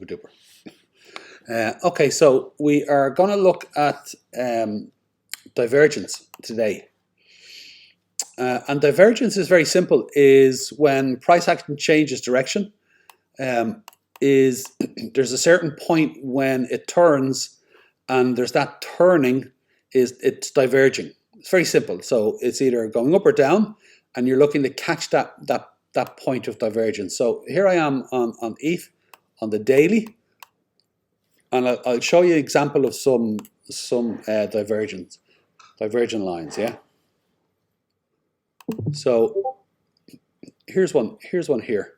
super duper. Okay, so we are going to look at divergence today. And divergence is very simple, is when price action changes direction, there's a certain point when it turns, and there's that turning, it's diverging. It's very simple. So it's either going up or down, and you're looking to catch that point of divergence. So here I am on ETH on the daily, and I'll show you an example of some divergent lines. Yeah. So here's one here.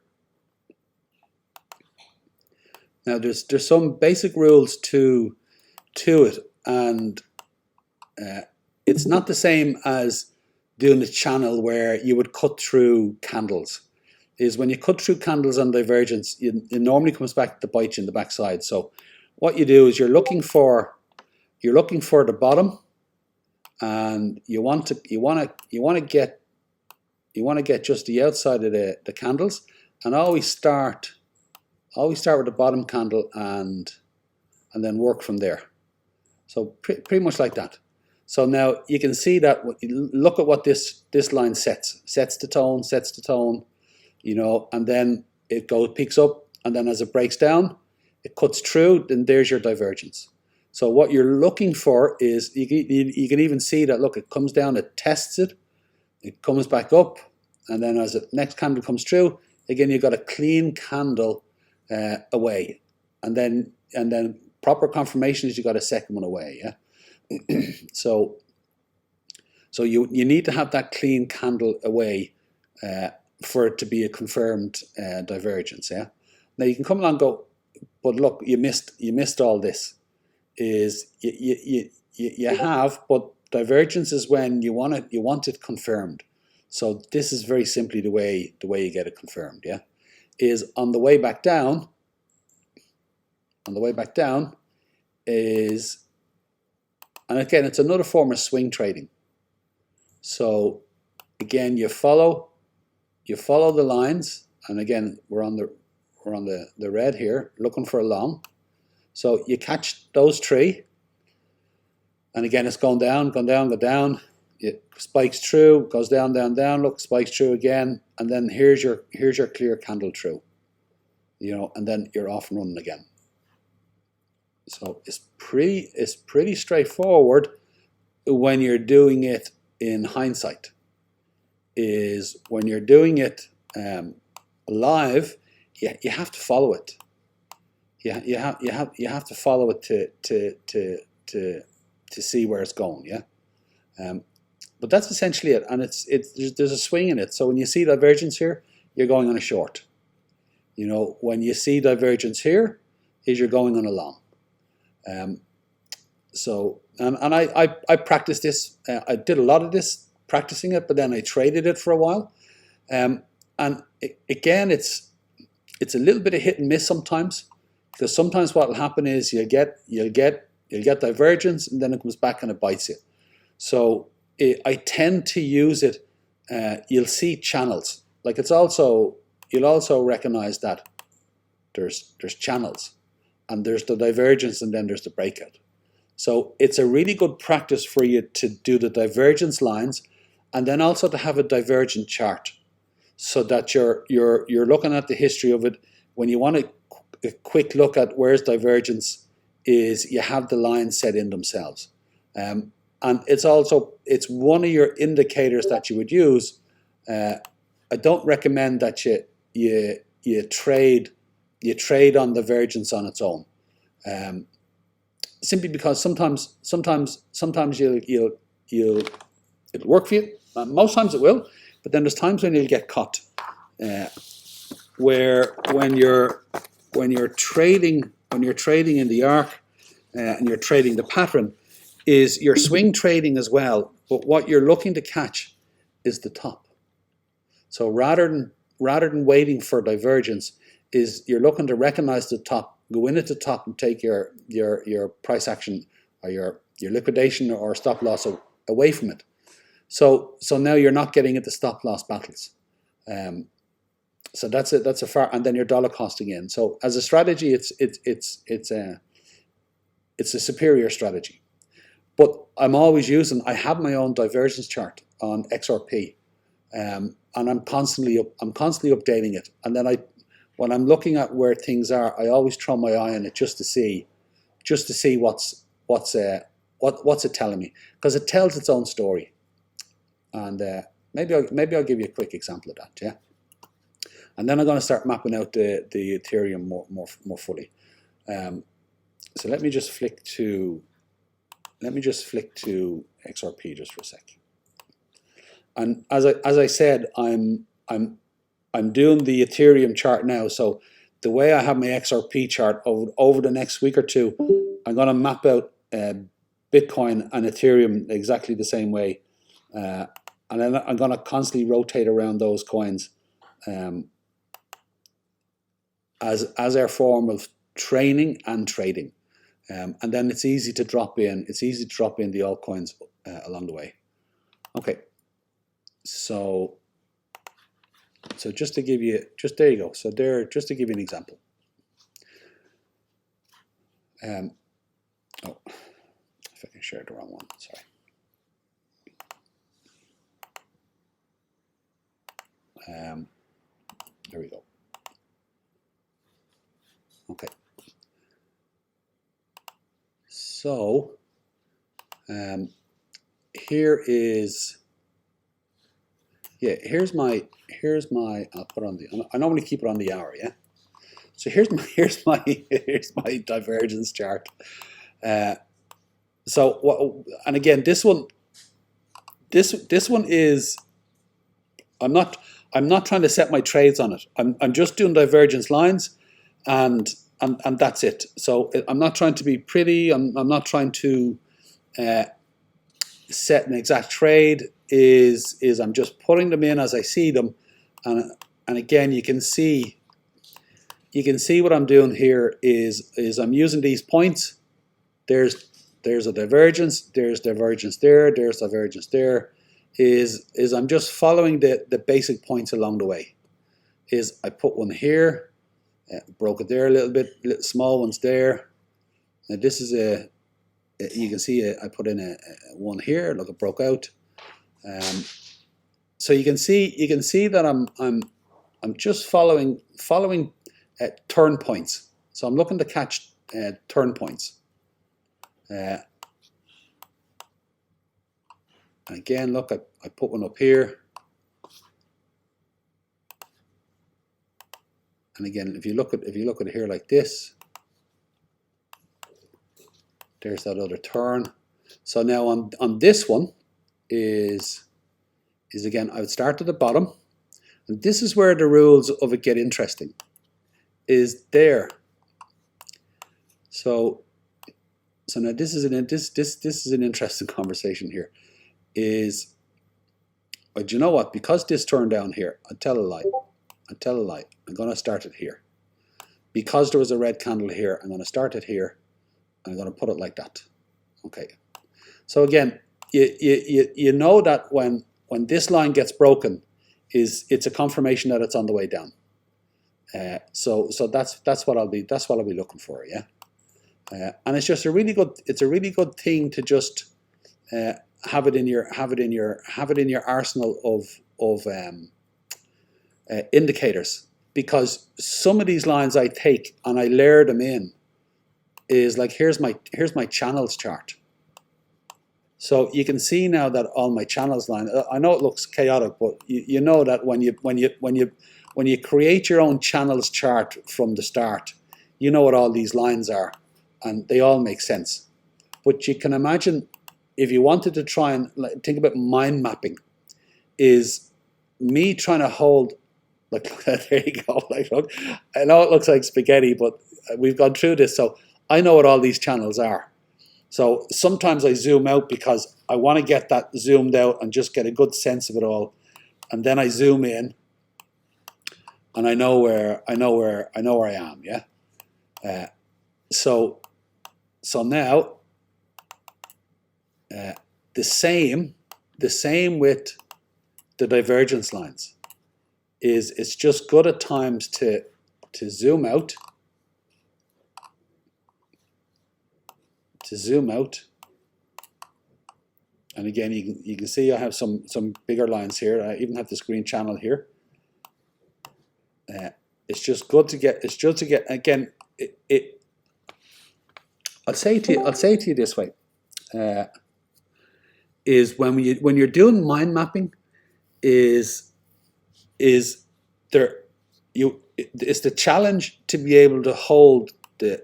Now there's some basic rules to it, and it's not the same as doing a channel where you would cut through candles. Is when you cut through candles on divergence, it normally comes back to bite you in the backside. So what you do is you're looking for the bottom, and you want to get just the outside of the candles, and always start with the bottom candle and then work from there. So pretty much like that. So now you can see that, look at what this line sets the tone, you know, and then it peaks up, and then as it breaks down, it cuts through, then there's your divergence. So what you're looking for is, you can even see that, look, it comes down, it tests it, it comes back up, and then as the next candle comes through, again, you've got a clean candle away, and then proper confirmation is you got a second one away. Yeah. so you need to have that clean candle away for it to be a confirmed divergence. Yeah. Now you can come along and go, but look, you missed all this. Is you have, but divergence is when you want it confirmed. So this is very simply the way you get it confirmed. Yeah, is on the way back down. Is, and again, it's another form of swing trading. So again, you follow the lines, and again, we're on the red here, looking for a long. So you catch those three, and again, it's going down, go down. It spikes through, goes down, look, spikes through again, and then here's your clear candle through, you know, and then you're off and running again. So it's pretty straightforward when you're doing it in hindsight. Is when you're doing it live, you have to follow it. You have to follow it to see where it's going. Yeah. But that's essentially it, and there's a swing in it. So when you see divergence here, you're going on a short. You know, when you see divergence here, you're going on a long. So I practiced this. I did a lot of this, practicing it, but then I traded it for a while. And again, it's a little bit of hit and miss sometimes, because sometimes what will happen is you'll get divergence, and then it comes back and it bites you. So I tend to use it. You'll see channels. Like you'll also recognize that there's channels, and there's the divergence, and then there's the breakout. So it's a really good practice for you to do the divergence lines, and then also to have a divergent chart, so that you're looking at the history of it. When you want a quick look at where's divergence, is you have the lines set in themselves. And it's one of your indicators that you would use. I don't recommend that you trade on divergence on its own, simply because sometimes it'll work for you. Most times it will, but then there's times when you'll get caught, where when you're trading in the arc, and you're trading the pattern, is you're swing trading as well, but what you're looking to catch is the top. So rather than waiting for divergence, is you're looking to recognize the top, go in at the top, and take your price action, or your liquidation or stop loss away from it. So now you're not getting into stop loss battles. So that's it. That's a far, and then you're dollar costing in. So as a strategy, it's a superior strategy. But I'm always using. I have my own divergence chart on XRP, and I'm constantly updating it. And then when I'm looking at where things are, I always throw my eye on it just to see what's it telling me, because it tells its own story. And maybe I'll give you a quick example of that. Yeah. And then I'm going to start mapping out the Ethereum more fully. So let me just flick to XRP just for a sec. And as I said, I'm doing the Ethereum chart now. So the way I have my XRP chart over the next week or two, I'm going to map out Bitcoin and Ethereum exactly the same way, and then I'm going to constantly rotate around those coins as our form of training and trading, and then it's easy to drop in. It's easy to drop in the altcoins along the way. Okay, so just to give you, there you go. So there, just to give you an example. Oh, if I can share the wrong one, sorry. There we go. Okay. So here is, yeah, here's my, I'll put on the, I normally keep it on the hour, yeah. So here's my divergence chart. So what, and again, this one is, I'm not trying to set my trades on it. I'm just doing divergence lines, and that's it. So I'm not trying to be pretty. I'm not trying to set an exact trade. I'm just putting them in as I see them, and again, you can see what I'm doing here is I'm using these points. There's a divergence. There's divergence there. There's divergence there. Is I'm just following the basic points along the way. Is I put one here, broke it there a little bit, little small ones there. Now this is you can see I put in a one here. Look, it broke out. So you can see that I'm just following turn points. So I'm looking to catch turn points. And again, look, I put one up here. And again, if you look at it here like this, there's that other turn. So now on this one is again, I would start at the bottom, and this is where the rules of it get interesting. Is there. So now this is an interesting conversation here. But you know what? Because this turned down here, I tell a lie. I'm going to start it here. Because there was a red candle here, I'm going to start it here. I'm going to put it like that. Okay. So again, you know that when this line gets broken, it's a confirmation that it's on the way down. So that's what I'll be looking for. Yeah. And it's just a really good thing to just have it in your arsenal of indicators, because some of these lines I take and I layer them in is like, here's my channels chart. So you can see now that all my channels line, I know it looks chaotic, but you know that when you create your own channels chart from the start, you know what all these lines are, and they all make sense. But you can imagine if you wanted to try and think about mind mapping, is me trying to hold, like, there you go, like, look, I know it looks like spaghetti, but we've gone through this, so I know what all these channels are. So sometimes I zoom out because I want to get that zoomed out and just get a good sense of it all, and then I zoom in, and I know where I am. Yeah. So now the same with the divergence lines is it's just good at times to zoom out. And again, you can see I have some bigger lines here. I even have this green channel here. It's just good to get. It's just to get again. I'll say to you this way: is when you're doing mind mapping, is there it's the challenge to be able to hold the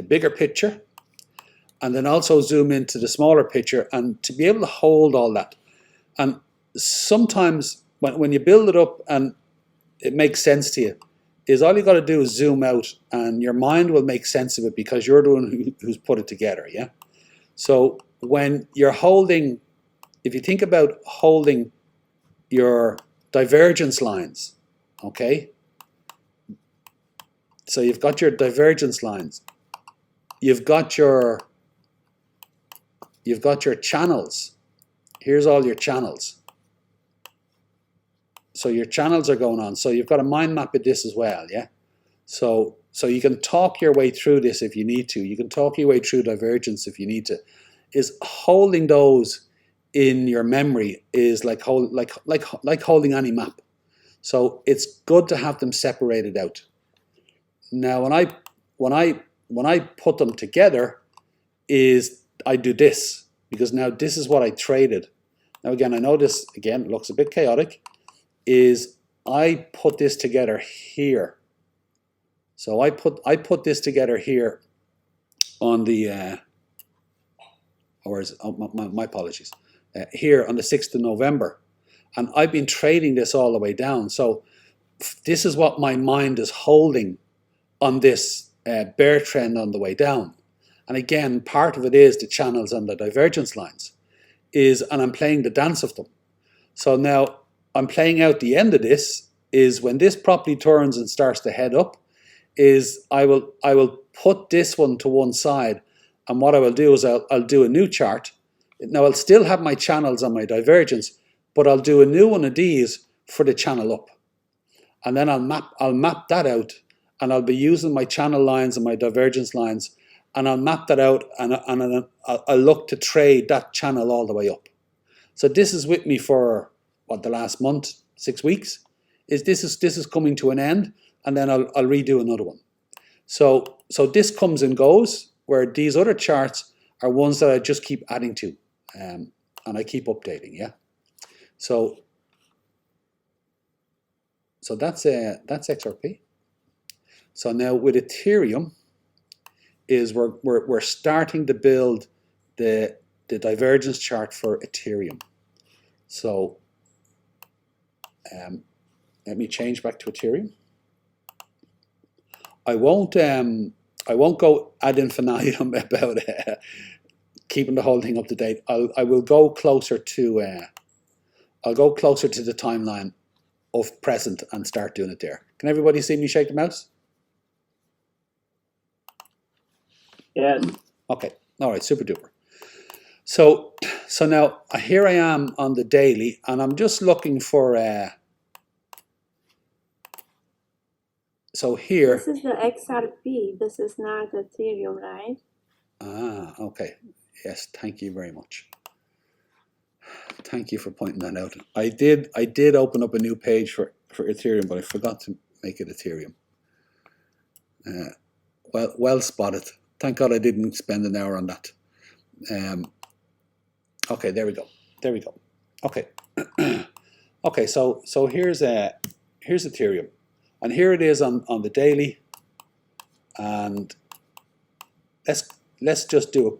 bigger picture, and then also zoom into the smaller picture, and to be able to hold all that. And sometimes when you build it up and it makes sense to you, is all you got to do is zoom out, and your mind will make sense of it because you're the one who's put it together. Yeah. So when you're holding, if you think about holding your divergence lines, okay. So you've got your divergence lines. You've got your channels. Here's all your channels. So your channels are going on. So you've got a mind map of this as well, yeah? So you can talk your way through this if you need to. You can talk your way through divergence if you need to. Is holding those in your memory is like holding any map. So it's good to have them separated out. Now when I put them together, is I do this, because now this is what I traded. Now again, I know this again looks a bit chaotic, is I put this together here. So I put this together here on the my apologies, here on the 6th of November, and I've been trading this all the way down. So this is what my mind is holding on this bear trend on the way down. And again, part of it is the channels and the divergence lines, and I'm playing the dance of them. So now I'm playing out the end of this, is when this properly turns and starts to head up, is I will put this one to one side, and what I will do is I'll do a new chart. Now I'll still have my channels and my divergence, but I'll do a new one of these for the channel up. And then I'll map that out, and I'll be using my channel lines and my divergence lines, and I'll map that out, and I'll look to trade that channel all the way up. So this is with me for what, the last month, 6 weeks. This is coming to an end, and then I'll redo another one. So this comes and goes, where these other charts are ones that I just keep adding to, and I keep updating. Yeah. So that's XRP. So now with Ethereum, is we're starting to build the divergence chart for Ethereum. So let me change back to Ethereum. I won't go ad infinitum about keeping the whole thing up to date. I will go closer to I'll go closer to the timeline of present and start doing it there. Can everybody see me shake the mouse? Yes. Okay. All right. Super duper. So now here I am on the daily, and I'm just looking for so here. This is the XRP. This is not Ethereum, right? Ah, okay. Yes. Thank you very much. Thank you for pointing that out. I did open up a new page for Ethereum, but I forgot to make it Ethereum. Well spotted. Thank God I didn't spend an hour on that. Okay, there we go. Okay. Okay, so here's Ethereum, and here it is on the daily, and let's just do a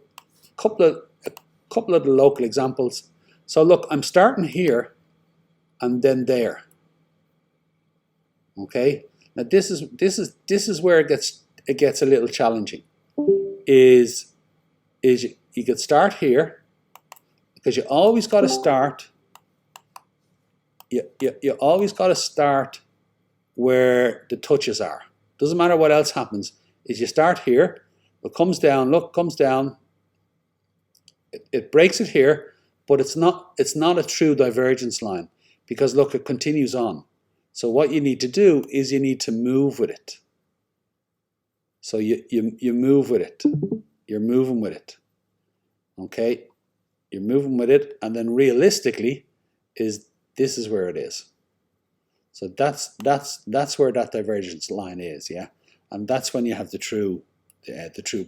couple of the local examples. So look, I'm starting here, and then there. Okay. Now this is where it gets a little challenging. Is you could start here, because you always got to start. You always got to start where the touches are. Doesn't matter what else happens. Is you start here, it comes down. Look, comes down. It breaks it here, but it's not a true divergence line, because look, it continues on. So what you need to do is you need to move with it. So you move with it. You're moving with it. Okay? You're moving with it, and then realistically this is where it is. So that's where that divergence line is, yeah? And that's when you have the true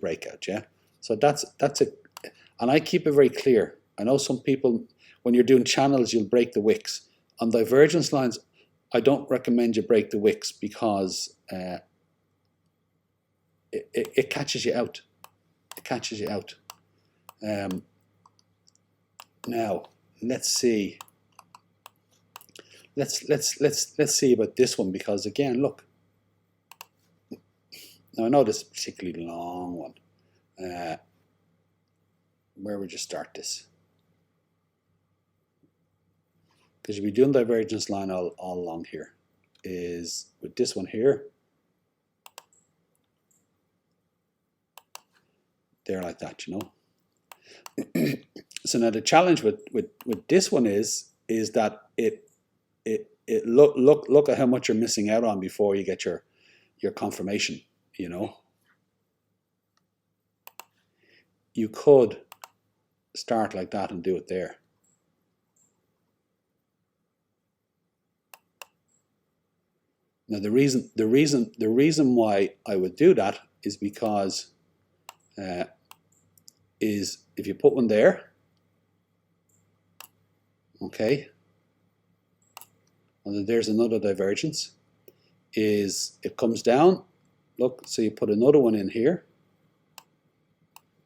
breakout, yeah? So that's it. And I keep it very clear. I know some people, when you're doing channels, you'll break the wicks. On divergence lines, I don't recommend you break the wicks because it catches you out. It catches you out. Now let's see. Let's see about this one, because again, look. Now I know this is a particularly long one. Where would you start this? Because you'll be doing divergence line all along here. Is with this one here. There like that, you know. So now the challenge with this one is that it look at how much you're missing out on before you get your confirmation, you know. You could start like that and do it there. Now the reason why I would do that is because is if you put one there, okay, and then there's another divergence, is it comes down, look, so you put another one in here.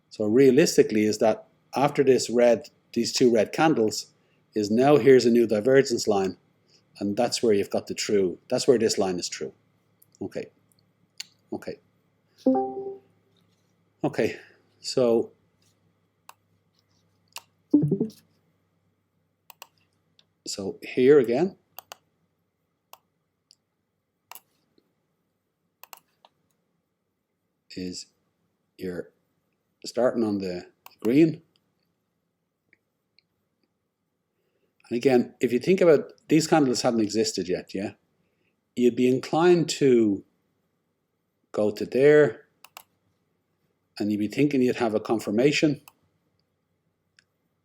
So realistically is that after this these two red candles, is now here's a new divergence line, and that's where you've got the true, that's where this line is true. Okay, okay, okay, so here again, is you're starting on the green. And again, if you think about, these candles haven't existed yet, yeah? You'd be inclined to go to there, and you'd be thinking you'd have a confirmation.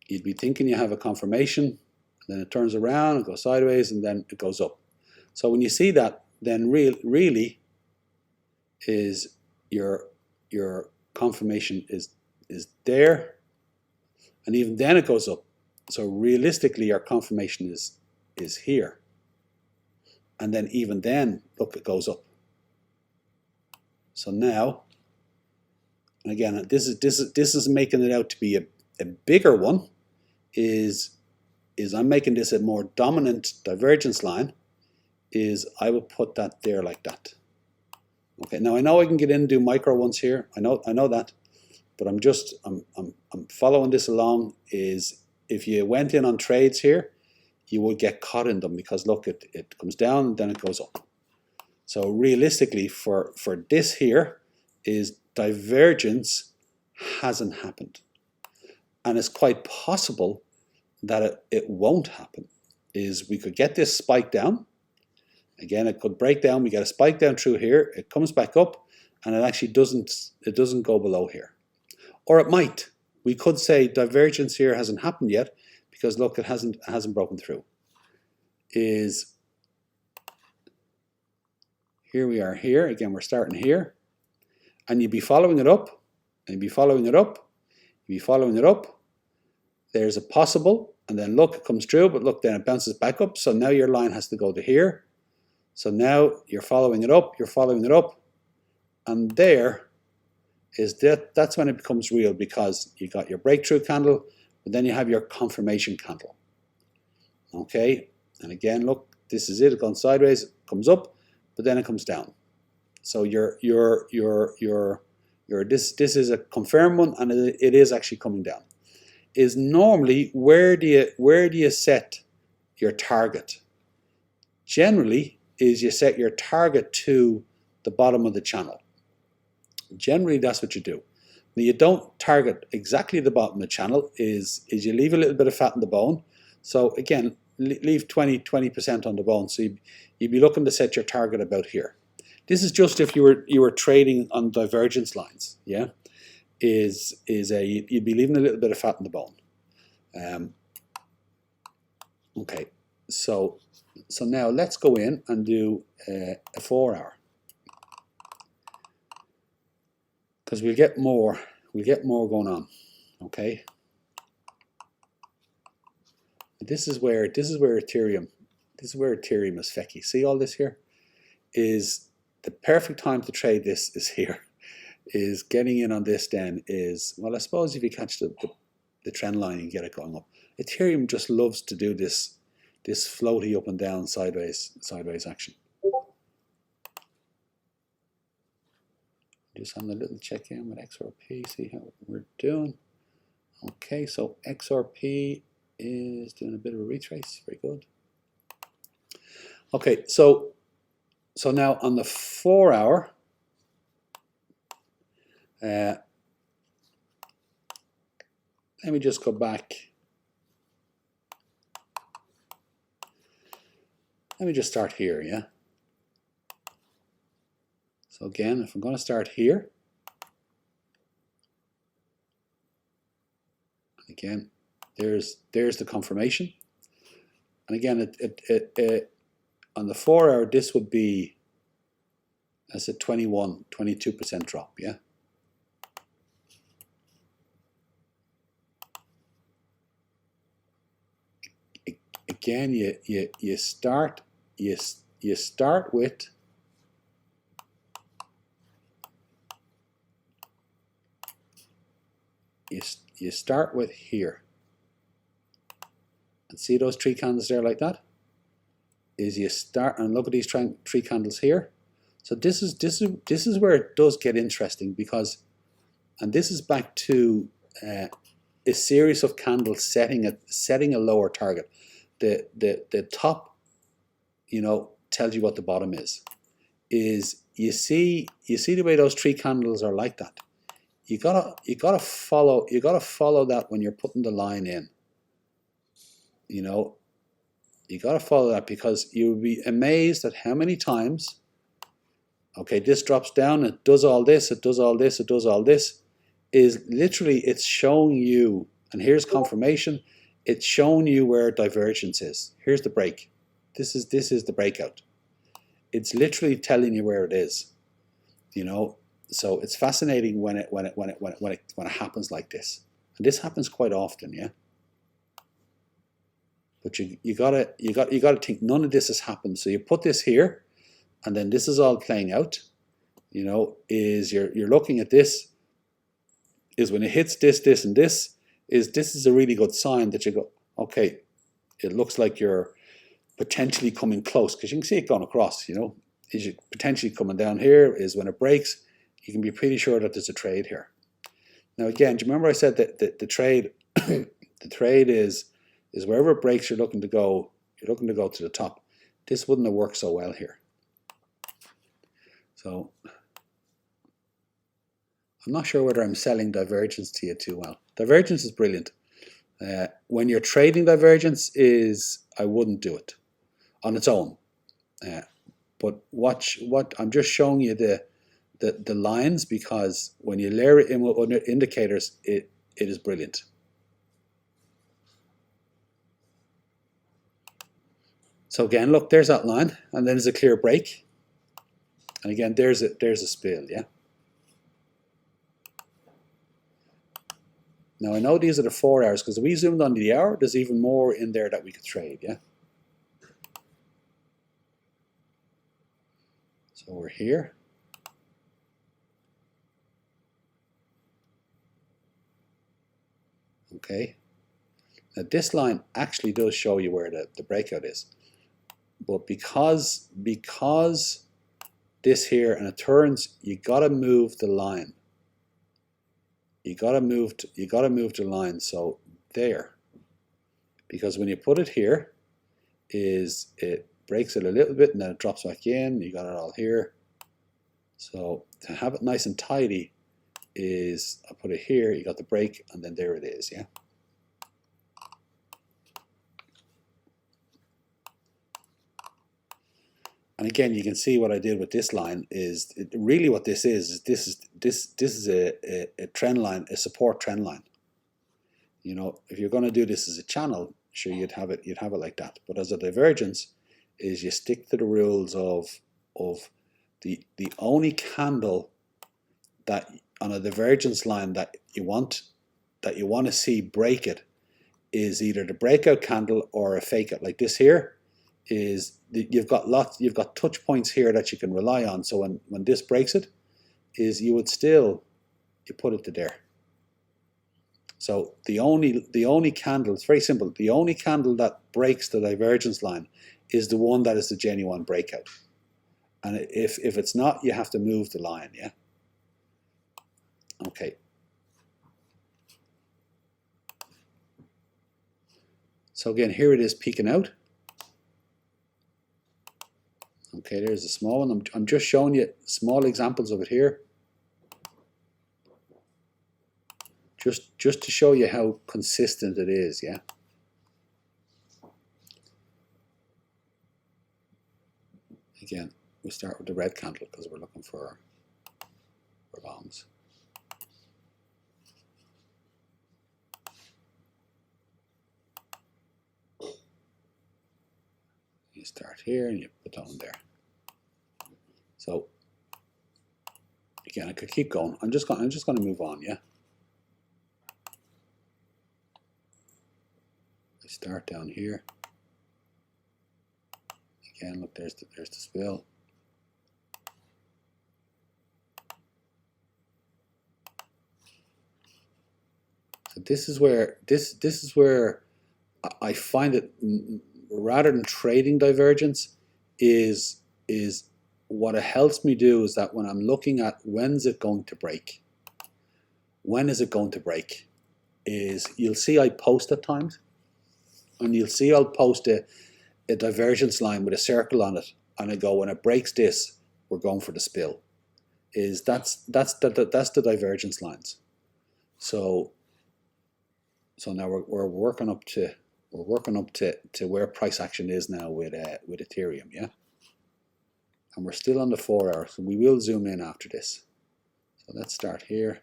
You'd be thinking you have a confirmation, and then it turns around, it goes sideways, and then it goes up. So when you see that, then really is your confirmation is there, and even then it goes up. So realistically, our confirmation is here, and then even then, look, it goes up. So now, and again, this is making it out to be a bigger one. Is I'm making this a more dominant divergence line. Is I will put that there like that. Okay, now I know I can get in and do micro ones here. I know that, but I'm following this along. Is if you went in on trades here, you would get caught in them, because look, it comes down and then it goes up. So realistically, for this here, is divergence hasn't happened, and it's quite possible that it won't happen. Is we could get this spike down. Again, it could break down. We get a spike down through here. It comes back up, and it actually doesn't go below here, or it might. We could say divergence here hasn't happened yet, because look, it hasn't broken through. Is here we are here again. We're starting here, and you'd be following it up, and you'd be following it up, you'd be following it up. There's a possible, and then look, it comes through, but look, then it bounces back up. So now your line has to go to here. So now you're following it up, you're following it up, and there is that's when it becomes real, because you got your breakthrough candle, but then you have your confirmation candle. Okay, and again, look, this is it. It's gone sideways, it comes up, but then it comes down. So this is a confirmed one, and it is actually coming down. Is normally where do you set your target? Generally, is you set your target to the bottom of the channel. Generally, that's what you do. Now, you don't target exactly the bottom of the channel. Is you leave a little bit of fat in the bone. So again, leave 20% on the bone. So you'd be looking to set your target about here. This is just if you were trading on divergence lines, yeah. You'd be leaving a little bit of fat in the bone. Okay, so now let's go in and do a 4 hour, because we'll get more going on. Okay, this is where Ethereum is fecky. See all this here is the perfect time to trade. This is here. Is getting in on this then is, well, I suppose if you catch the trend line and get it going up. Ethereum just loves to do this floaty up and down sideways action. Just having a little check in with XRP, see how we're doing. Okay, so XRP is doing a bit of a retrace. Very good. Okay, so now on the 4 hour, let me just go back. Let me just start here, yeah? So again, if I'm going to start here, again, there's the confirmation. And again, on the 4 hour, this would be, that's a 22% drop, yeah? Again, you start with you start with here, and see those 3 candles there like that. Is you start and look at these 3 candles here. So this is where it does get interesting, because, and this is back to a series of candles setting a lower target. The top, tells you what the bottom is. You see the way those 3 candles are like that. You gotta follow that when you're putting the line in. You gotta follow that, because you'll be amazed at how many times, okay, this drops down, it does all this, it does all this, it does all this, is literally it's showing you, and here's confirmation, it's showing you where divergence is. Here's the break. This is the breakout. It's literally telling you where it is. So it's fascinating when it happens like this. And this happens quite often, yeah. But you gotta think none of this has happened. So you put this here, and then this is all playing out. Is you're looking at this, is when it hits this, and this is a really good sign that you go, okay, it looks like you're potentially coming close, because you can see it going across. Is you potentially coming down here, is when it breaks, you can be pretty sure that there's a trade here. Now again, do you remember I said that the trade the trade is wherever it breaks, you're looking to go to the top. This wouldn't have worked so well here. So I'm not sure whether I'm selling divergence to you too well. Divergence is brilliant. When you're trading divergence, I wouldn't do it on its own. But watch what I'm just showing you the lines, because when you layer it in with indicators, it is brilliant. So again, look, there's that line, and then there's a clear break, and again there's a spill, yeah. Now I know these are the 4 hours, because if we zoomed onto the hour, there's even more in there that we could trade, yeah. So we're here. Okay. Now this line actually does show you where the breakout is. But because this here, and it turns, you gotta move the line. You gotta move the line, so there. Because when you put it here, it breaks it a little bit and then it drops back in. You got it all here. So to have it nice and tidy is, I put it here, you got the break, and then there it is, yeah. And again, you can see what I did with this line is really what this is a trend line, a support trend line. You know, if you're going to do this as a channel, sure, you'd have it like that. But as a divergence, is you stick to the rules of the only candle that on a divergence line that you want to see break it is either the breakout candle or a fake out. Like this here is you've got touch points here that you can rely on. So when this breaks it, is you put it to there. So the only candle, it's very simple. The only candle that breaks the divergence line is the one that is the genuine breakout. And if it's not, you have to move the line, yeah? Okay. So again, here it is peeking out. Okay, there's a small one. I'm just showing you small examples of it here. Just to show you how consistent it is, yeah? Again, we start with the red candle because we're looking for longs. You start here and you put down there. So again, I could keep going. I'm just going to move on, yeah? I start down here. Again, look, there's the spill. So this is where I find it, rather than trading divergence, is what it helps me do is that when I'm looking at when's it going to break, when is it going to break, is you'll see I post at times, and you'll see I'll post a divergence line with a circle on it, and I go, when it breaks this, we're going for the spill. That's the divergence lines. So now we're working up to where price action is now with Ethereum, yeah. And we're still on the 4 hour, so we will zoom in after this. So let's start here.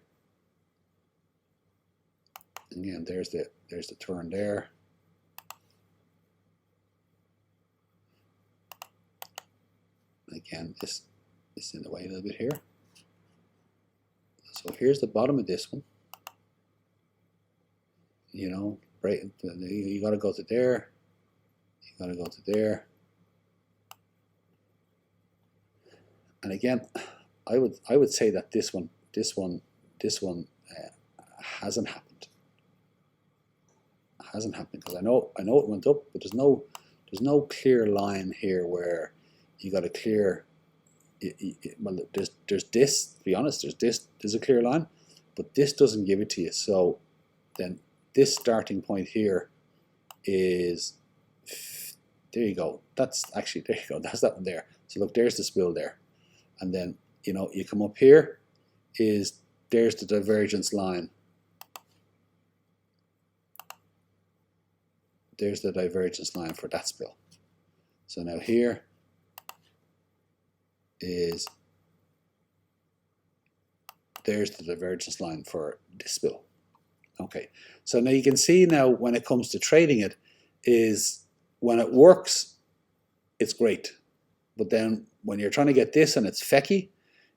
Again, there's the turn there. Again, this is in the way a little bit here. So here's the bottom of this one. You know, right? You got to go to there. You got to go to there. And again, I would say that this one hasn't happened. Hasn't happened because I know it went up, but there's no clear line here where you got a clear. Well, there's this. To be honest, there's a clear line, but this doesn't give it to you. So then this starting point here is, there you go. That's actually, there you go. That's that one there. So look, there's the spill there. And then, you know, you come up here, there's the divergence line. There's the divergence line for that spill. So now here there's the divergence line for this spill. Okay, so now you can see now when it comes to trading it, is when it works, it's great. But then when you're trying to get this and it's fecky,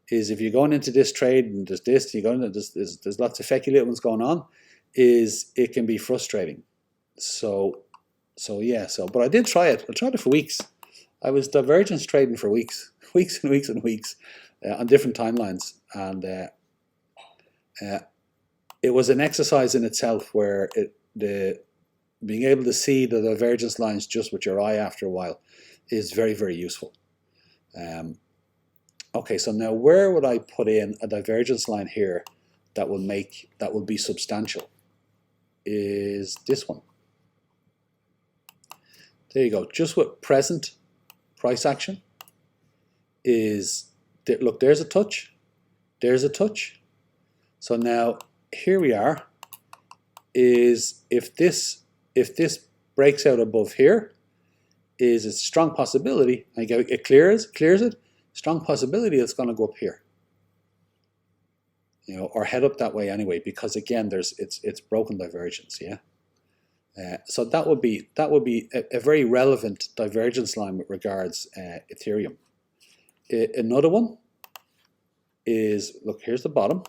is if you're going into this trade and there's this, you're going to, there's lots of fecky little ones going on, is it can be frustrating. So yeah, but I did try it. I tried it for weeks. I was divergence trading for weeks and weeks and weeks on different timelines, and it was an exercise in itself where being able to see the divergence lines just with your eye after a while is very, very useful. Okay, so now where would I put in a divergence line here that will be substantial? Is this one. There you go. Just with present price action look, there's a touch, there's a touch. So now here we are, is if this breaks out above here, is it's a strong possibility, and it clears it, strong possibility it's going to go up here. You know, or head up that way anyway, because again, it's broken divergence, yeah. So that would be a very relevant divergence line with regards Ethereum. Another one is, look, here's the bottom.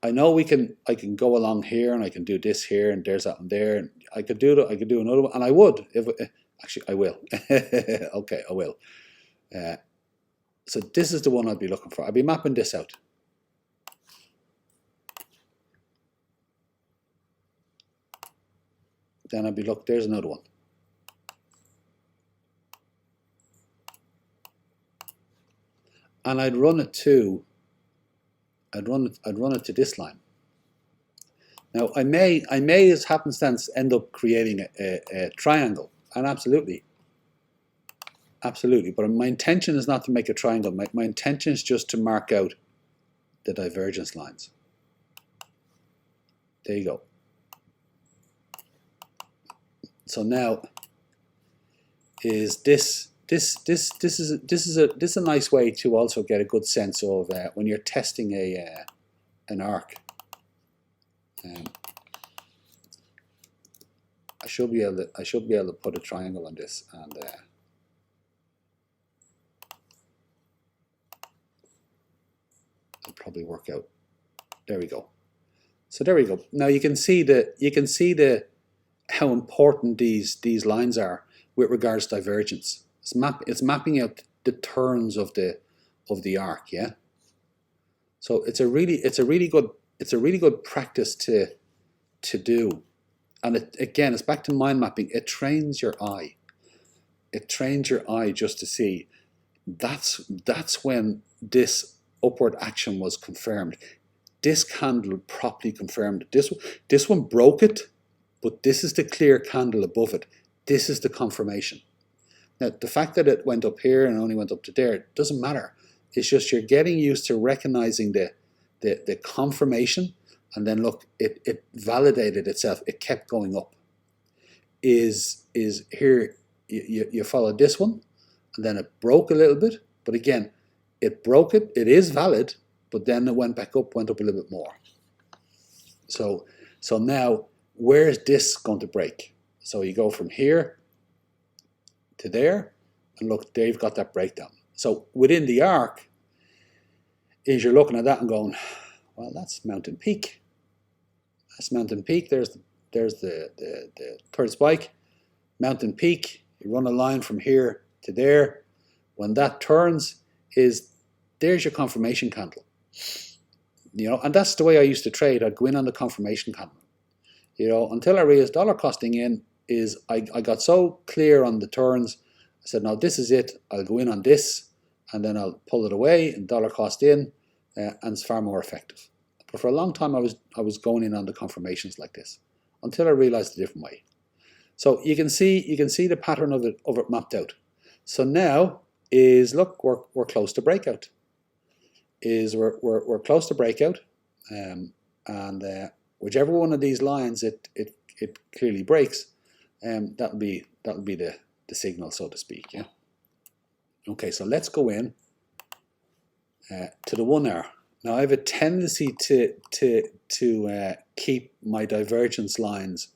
I know I can go along here and I can do this here and there's that one there, and I could do another one, and I would actually I will. Okay, I will. So this is the one I'd be looking for. I'd be mapping this out. Then I'd be, look, there's another one. And I'd run it to this line. Now I may as happenstance end up creating a triangle, and absolutely. But my intention is not to make a triangle. My intention is just to mark out the divergence lines. There you go. So now is this is a nice way to also get a good sense of when you're testing an arc. I should be able to put a triangle on this, and it'll probably work out. There we go. So there we go. Now you can see how important these lines are with regards to divergence. It's mapping out the turns of the arc, yeah. So it's a really good practice to do, and again it's back to mind mapping. It trains your eye. It trains your eye just to see. That's when this upward action was confirmed. This candle properly confirmed. This one broke it, but this is the clear candle above it. This is the confirmation. Now, the fact that it went up here and only went up to there doesn't matter. It's just you're getting used to recognizing the confirmation, and then look, it validated itself. It kept going up. Is here, you followed this one, and then it broke a little bit, but again, it broke it. It is valid, but then it went back up, went up a little bit more. So now, where is this going to break? So you go from here to there, and look, there you've got that breakdown. So within the arc, is you're looking at that and going, well, that's mountain peak. That's mountain peak. There's the third spike, mountain peak. You run a line from here to there. When that turns, there's your confirmation candle. You know, and that's the way I used to trade. I'd go in on the confirmation candle. You know, until I realized dollar costing in is I got so clear on the turns. I said, no, this is it. I'll go in on this, and then I'll pull it away and dollar cost in, and it's far more effective. But for a long time, I was going in on the confirmations like this until I realized a different way. So you can see the pattern of it mapped out. So now is, look, we're close to breakout. We're close to breakout, and whichever one of these lines it clearly breaks, that'll be the signal, so to speak. Yeah. Okay, so let's go in to the 1 hour. Now I have a tendency to keep my divergence lines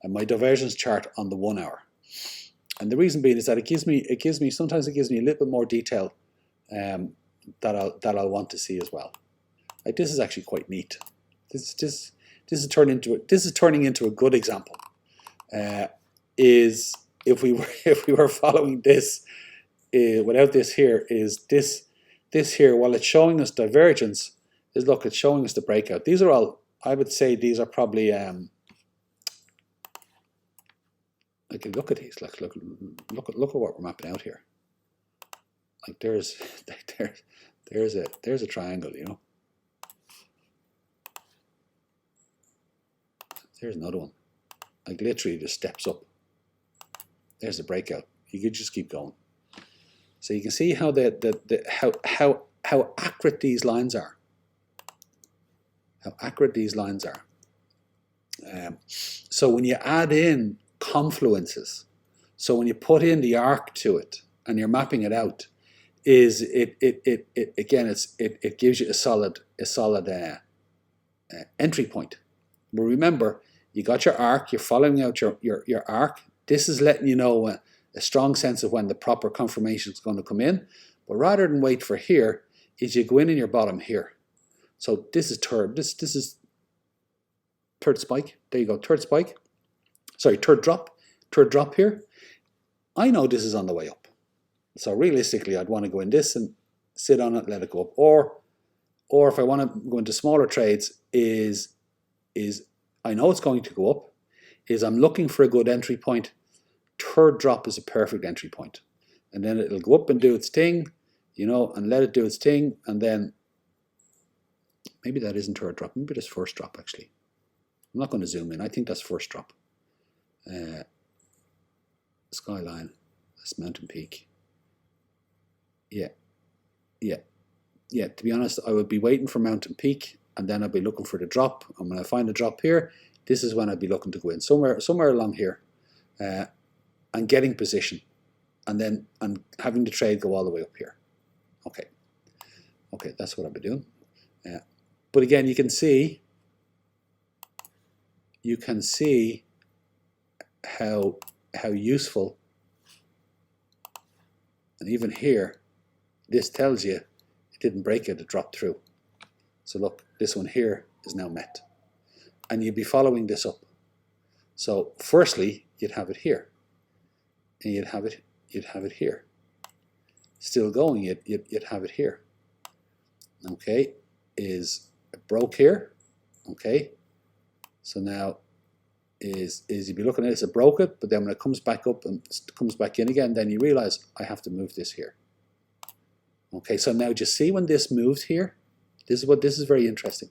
and my divergence chart on the 1 hour, and the reason being is that it gives me sometimes a little bit more detail that I'll want to see as well. Like, this is actually quite neat. This is turning into a good example. Is if we were following this without this here, is this here, while it's showing us divergence, is, look, it's showing us the breakout. These are all, I would say these are probably like, look at these, look at what we're mapping out here. Like, there's a triangle, you know. There's another one. Like, literally just steps up. There's the breakout. You could just keep going. So you can see how how accurate these lines are. How accurate these lines are. So when you add in confluences, So when you put in the arc to it and you're mapping it out, is it gives you a solid entry point. But remember, you got your arc, you're following out your arc. This is letting you know a strong sense of when the proper confirmation is going to come in. But rather than wait for here, is you go in your bottom here. So this is third. This is third spike. There you go, third spike. Sorry, third drop. Third drop here. I know this is on the way up. So realistically, I'd want to go in this and sit on it, let it go up. Or if I want to go into smaller trades, is I know it's going to go up, is I'm looking for a good entry point. Third drop is a perfect entry point. And then it'll go up and do its thing, you know, and let it do its thing. And then maybe that isn't third drop. Maybe that's first drop, actually. I'm not going to zoom in. I think that's first drop. Skyline. That's Mountain Peak. Yeah. To be honest, I would be waiting for Mountain Peak, and then I'd be looking for the drop. And when I find the drop here, this is when I'd be looking to go in somewhere along here, and getting position, and having the trade go all the way up here. Okay, that's what I'll be doing. But again, you can see how useful, and even here, this tells you it didn't break it dropped through. So look, this one here is now met, and you'd be following this up. So firstly, you'd have it here, and you'd have it here. Still going, you'd have it here. Okay, is it broke here? Okay, so now you'd be looking at this, it broke it, but then when it comes back up and comes back in again, then you realize I have to move this here. Okay, so now do you see when this moved here? This is very interesting.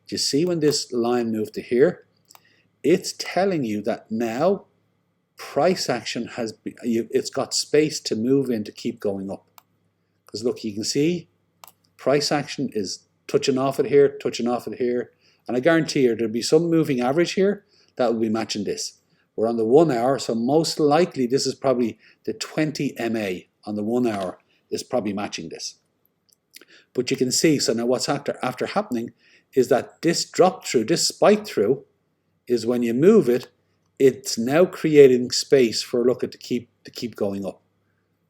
Do you see when this line moved to here? It's telling you that now price action it's got space to move in to keep going up. Because look, you can see price action is touching off it here, touching off it here, and I guarantee you there'll be some moving average here that will be matching this. We're on the 1 hour, so most likely this is probably the 20 MA on the 1 hour is probably matching this. But you can see, so now what's after happening is that this drop through, this spike through, is when you move it, it's now creating space for to keep going up.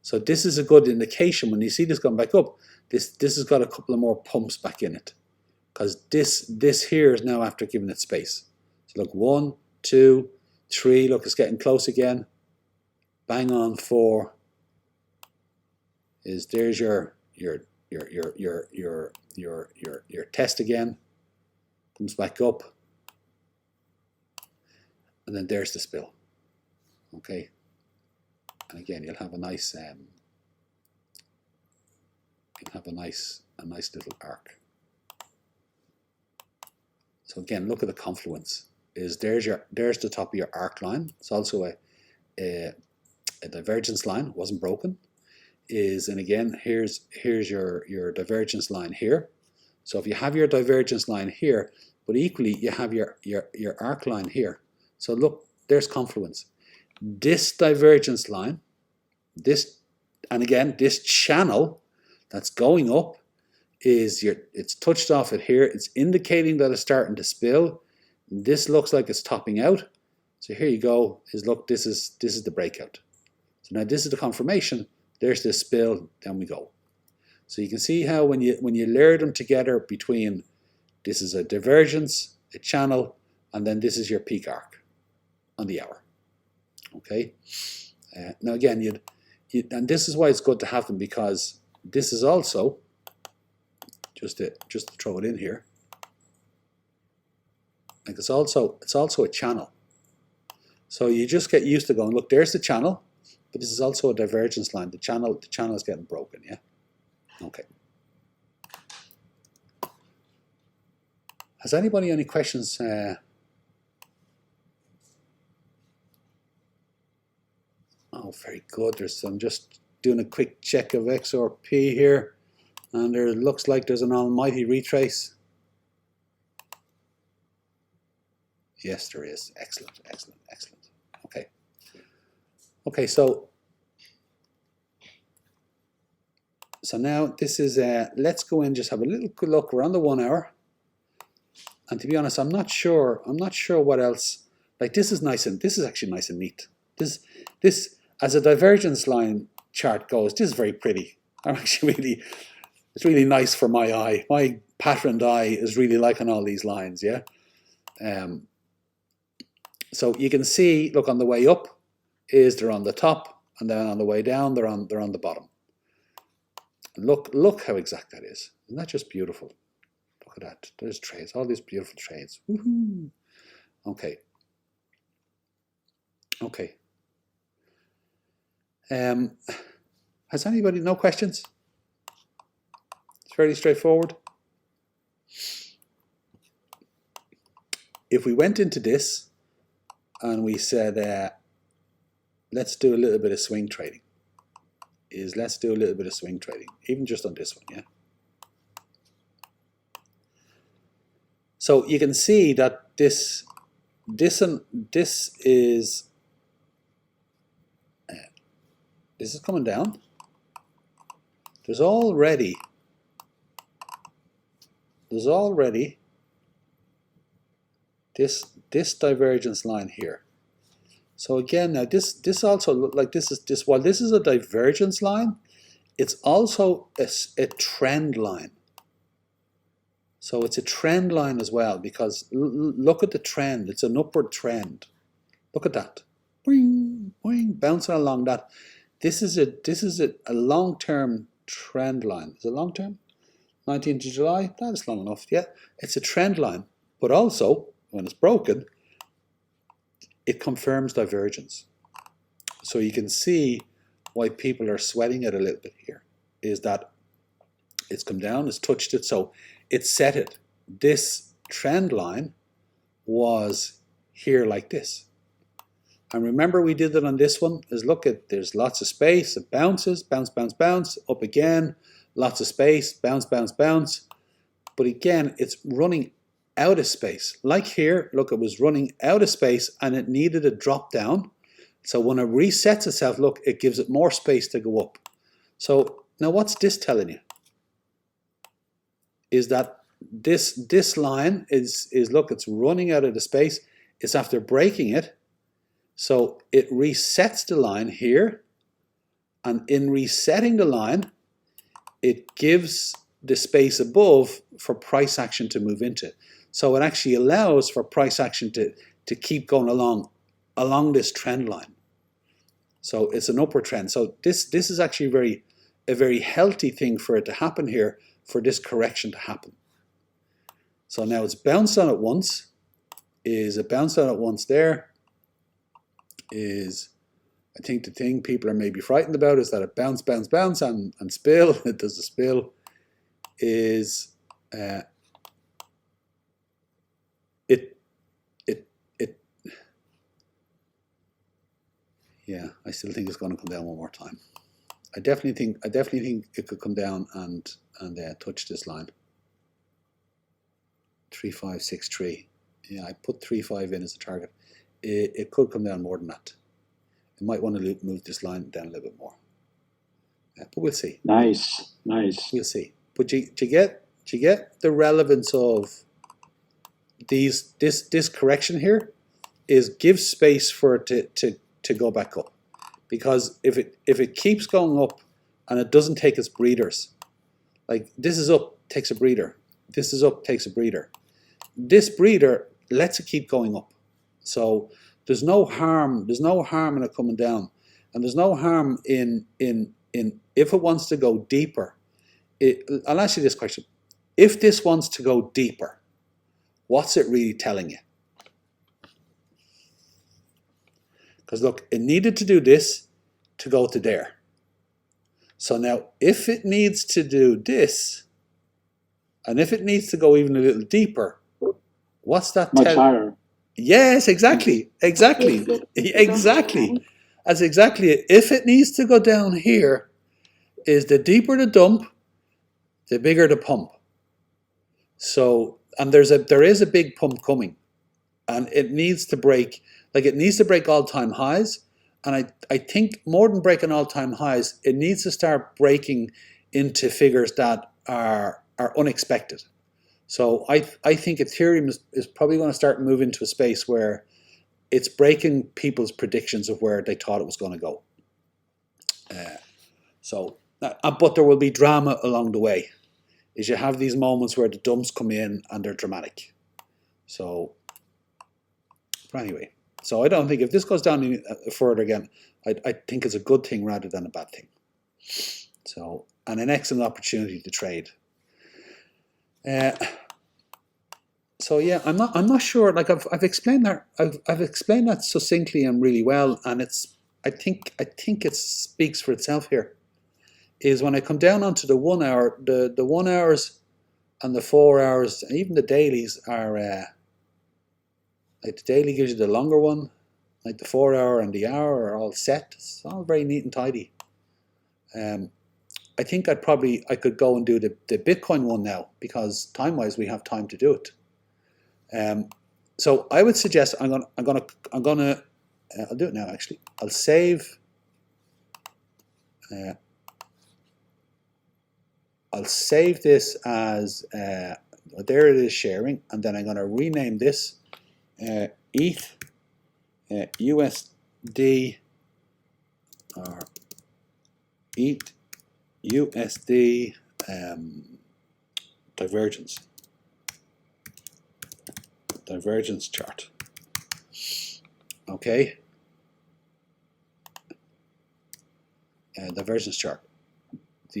So this is a good indication when you see this going back up. This has got a couple of more pumps back in it, because this here is now after giving it space. So look, 1, 2, 3. Look, it's getting close again. Bang on 4. There's your test again. Comes back up, and then there's the spill. Okay, and again you'll have a nice little arc. So again, look at the confluence. There's the top of your arc line. It's also a divergence line. It wasn't broken. And again, here's your divergence line here. So if you have your divergence line here, but equally you have your arc line here. So look, there's confluence. This divergence line, and again this channel that's going up it's touched off it here. It's indicating that it's starting to spill. This looks like it's topping out. So here you go. Look, this is the breakout. So now this is the confirmation. There's this spill. Down we go. So you can see how when you layer them together between this is a divergence, a channel, and then this is your peak arc on the hour. Okay. Now again, and this is why it's good to have them, because this is also just to throw it in here. Like it's also a channel. So you just get used to going, look, there's the channel, but this is also a divergence line. The channel is getting broken, yeah? Okay. Has anybody any questions? Oh, very good. I'm just doing a quick check of XRP here, and there looks like there's an almighty retrace. Yes, there is. Excellent, excellent, excellent. Okay. Okay, so now this is, let's go in, just have a little good look. We're on the 1 hour. And to be honest, I'm not sure what else. Like this is nice, and this is actually nice and neat. This as a divergence line chart goes, this is very pretty. I'm actually it's really nice for my eye. My patterned eye is really liking all these lines, yeah. So you can see, look, on the way up is they're on the top, and then on the way down they're on the bottom. Look how exact that is. Isn't that just beautiful? Look at that. There's trades, all these beautiful trades. Woohoo! Okay. Okay. Has anybody, no questions? It's fairly straightforward. If we went into this and we said, let's do a little bit of swing trading, let's do a little bit of swing trading, even just on this one, yeah? So you can see that this is coming down. There's already this divergence line here. So again, now this also look like while this is a divergence line, it's also a trend line. So it's a trend line as well, because look at the trend. It's an upward trend. Look at that. Boing, boing, bouncing along that. This is a long-term trend line. Is it long-term? 19th of July? That is long enough. Yeah, it's a trend line. But also, when it's broken, it confirms divergence. So you can see why people are sweating it a little bit here, is that it's come down, it's touched it, so it set it. This trend line was here like this. And remember we did it on this one, is look at, there's lots of space, it bounces, bounce, bounce, bounce, up again, lots of space, bounce, bounce, bounce. But again, it's running out of space. Like here, look, it was running out of space and it needed a drop down. So when it resets itself, look, it gives it more space to go up. So now what's this telling you? Is that this line is look, it's running out of the space. It's after breaking it. So it resets the line here. And in resetting the line, it gives the space above for price action to move into. So it actually allows for price action to keep going along this trend line. So it's an upward trend. So this is actually a very healthy thing for it to happen here, for this correction to happen. So now it's bounced on it once. Is it bounced on it once there? Is, I think the thing people are maybe frightened about is that it bounce, bounce, bounce and spill. It does a spill. Is yeah, I still think it's going to come down one more time. I definitely think it could come down and touch this line. 3563. Yeah, I put 35 in as a target. It could come down more than that. It might want to move this line down a little bit more. But we'll see. Nice, nice. We'll see. But to get the relevance of this correction here is give space for it to go back up. Because if it keeps going up and it doesn't take its breathers, like this is up, takes a breather, this is up, takes a breather. This breather lets it keep going up. So there's no harm in it coming down, and there's no harm in if it wants to go deeper. I'll ask you this question: if this wants to go deeper, what's it really telling you? Because look, it needed to do this to go to there. So now if it needs to do this, and if it needs to go even a little deeper, what's that much higher? Yes, exactly. Exactly. That's exactly it. If it needs to go down here, is the deeper the dump, the bigger the pump. So, and there is a big pump coming, and it needs to break, like it needs to break all-time highs, And I think more than breaking all-time highs, it needs to start breaking into figures that are unexpected. So I think Ethereum is probably going to start moving to a space where it's breaking people's predictions of where they thought it was going to go. But there will be drama along the way. Is you have these moments where the dumps come in and they're dramatic. So, but anyway, so I don't think if this goes down any further again, I think it's a good thing rather than a bad thing. So, and an excellent opportunity to trade. So yeah, I'm not sure. Like I've explained that I've explained that succinctly and really well, and I think it speaks for itself here. Is when I come down onto the 1 hour, the 1 hours and the 4 hours, and even the dailies are like the daily gives you the longer one, like the 4 hour and the hour are all set. It's all very neat and tidy. I think I could go and do the Bitcoin one now because time-wise we have time to do it. So I would suggest I'll do it now. Actually, I'll save. I'll save this as there it is sharing, and then I'm going to rename this ETH USD or ETH USD Divergence chart. Okay. Divergence chart.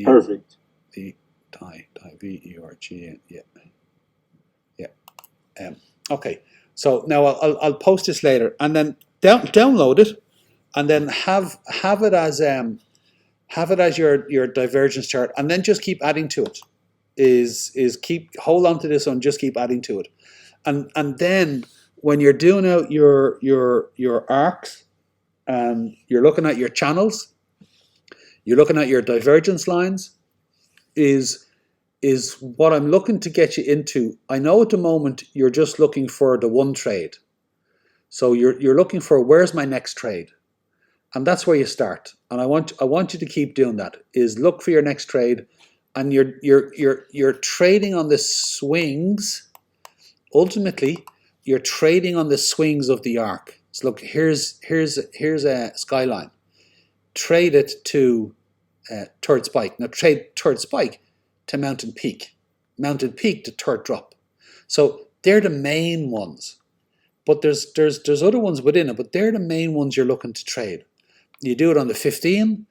Perfect. Diverg, yeah. Okay, so now I'll post this later, and then download it, and then have it as your divergence chart, and then just keep adding to it. Hold on to this one, just keep adding to it, and then when you're doing out your arcs, and you're looking at your channels, you're looking at your divergence lines. Is what I'm looking to get you into. I know at the moment you're just looking for the one trade. So you're looking for where's my next trade? And that's where you start. And I want you to keep doing that. Is look for your next trade, and you're trading on the swings. Ultimately, you're trading on the swings of the arc. So look, here's a skyline. Trade it to third spike. Now trade third spike to mountain peak to third drop. So they're the main ones, but there's other ones within it, but they're the main ones you're looking to trade. You do it on the 15,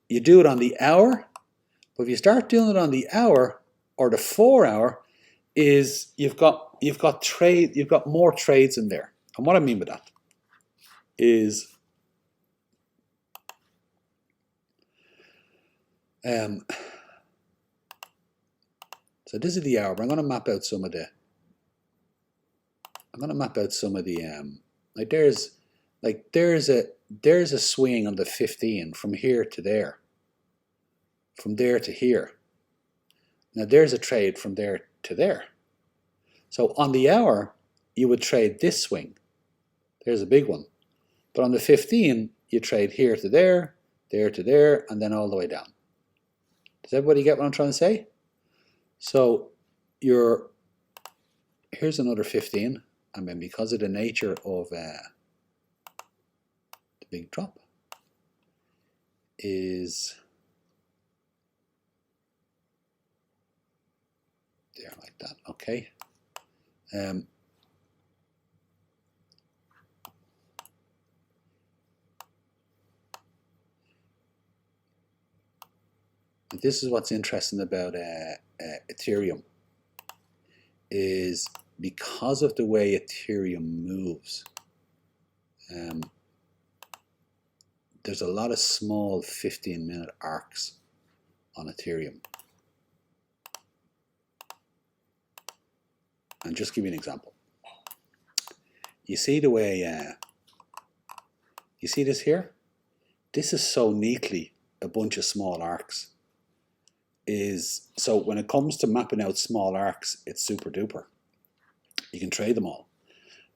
you do it on the hour, but if you start doing it on the hour or the 4 hour, is you've got more trades in there. And what I mean by that is so this is the hour. But I'm going to map out some of the. There's a swing on the 15 from here to there, from there to here. Now there's a trade from there to there. So on the hour, you would trade this swing. There's a big one. But on the 15, you trade here to there, and then all the way down. Does everybody get what I'm trying to say? So here's another 15, and then because of the nature of the big drop is there like that, okay. This is what's interesting about Ethereum, is because of the way Ethereum moves, there's a lot of small 15-minute arcs on Ethereum. And just give you an example. You see the way, you see this here? This is so neatly a bunch of small arcs. So when it comes to mapping out small arcs, it's super duper. You can trade them all.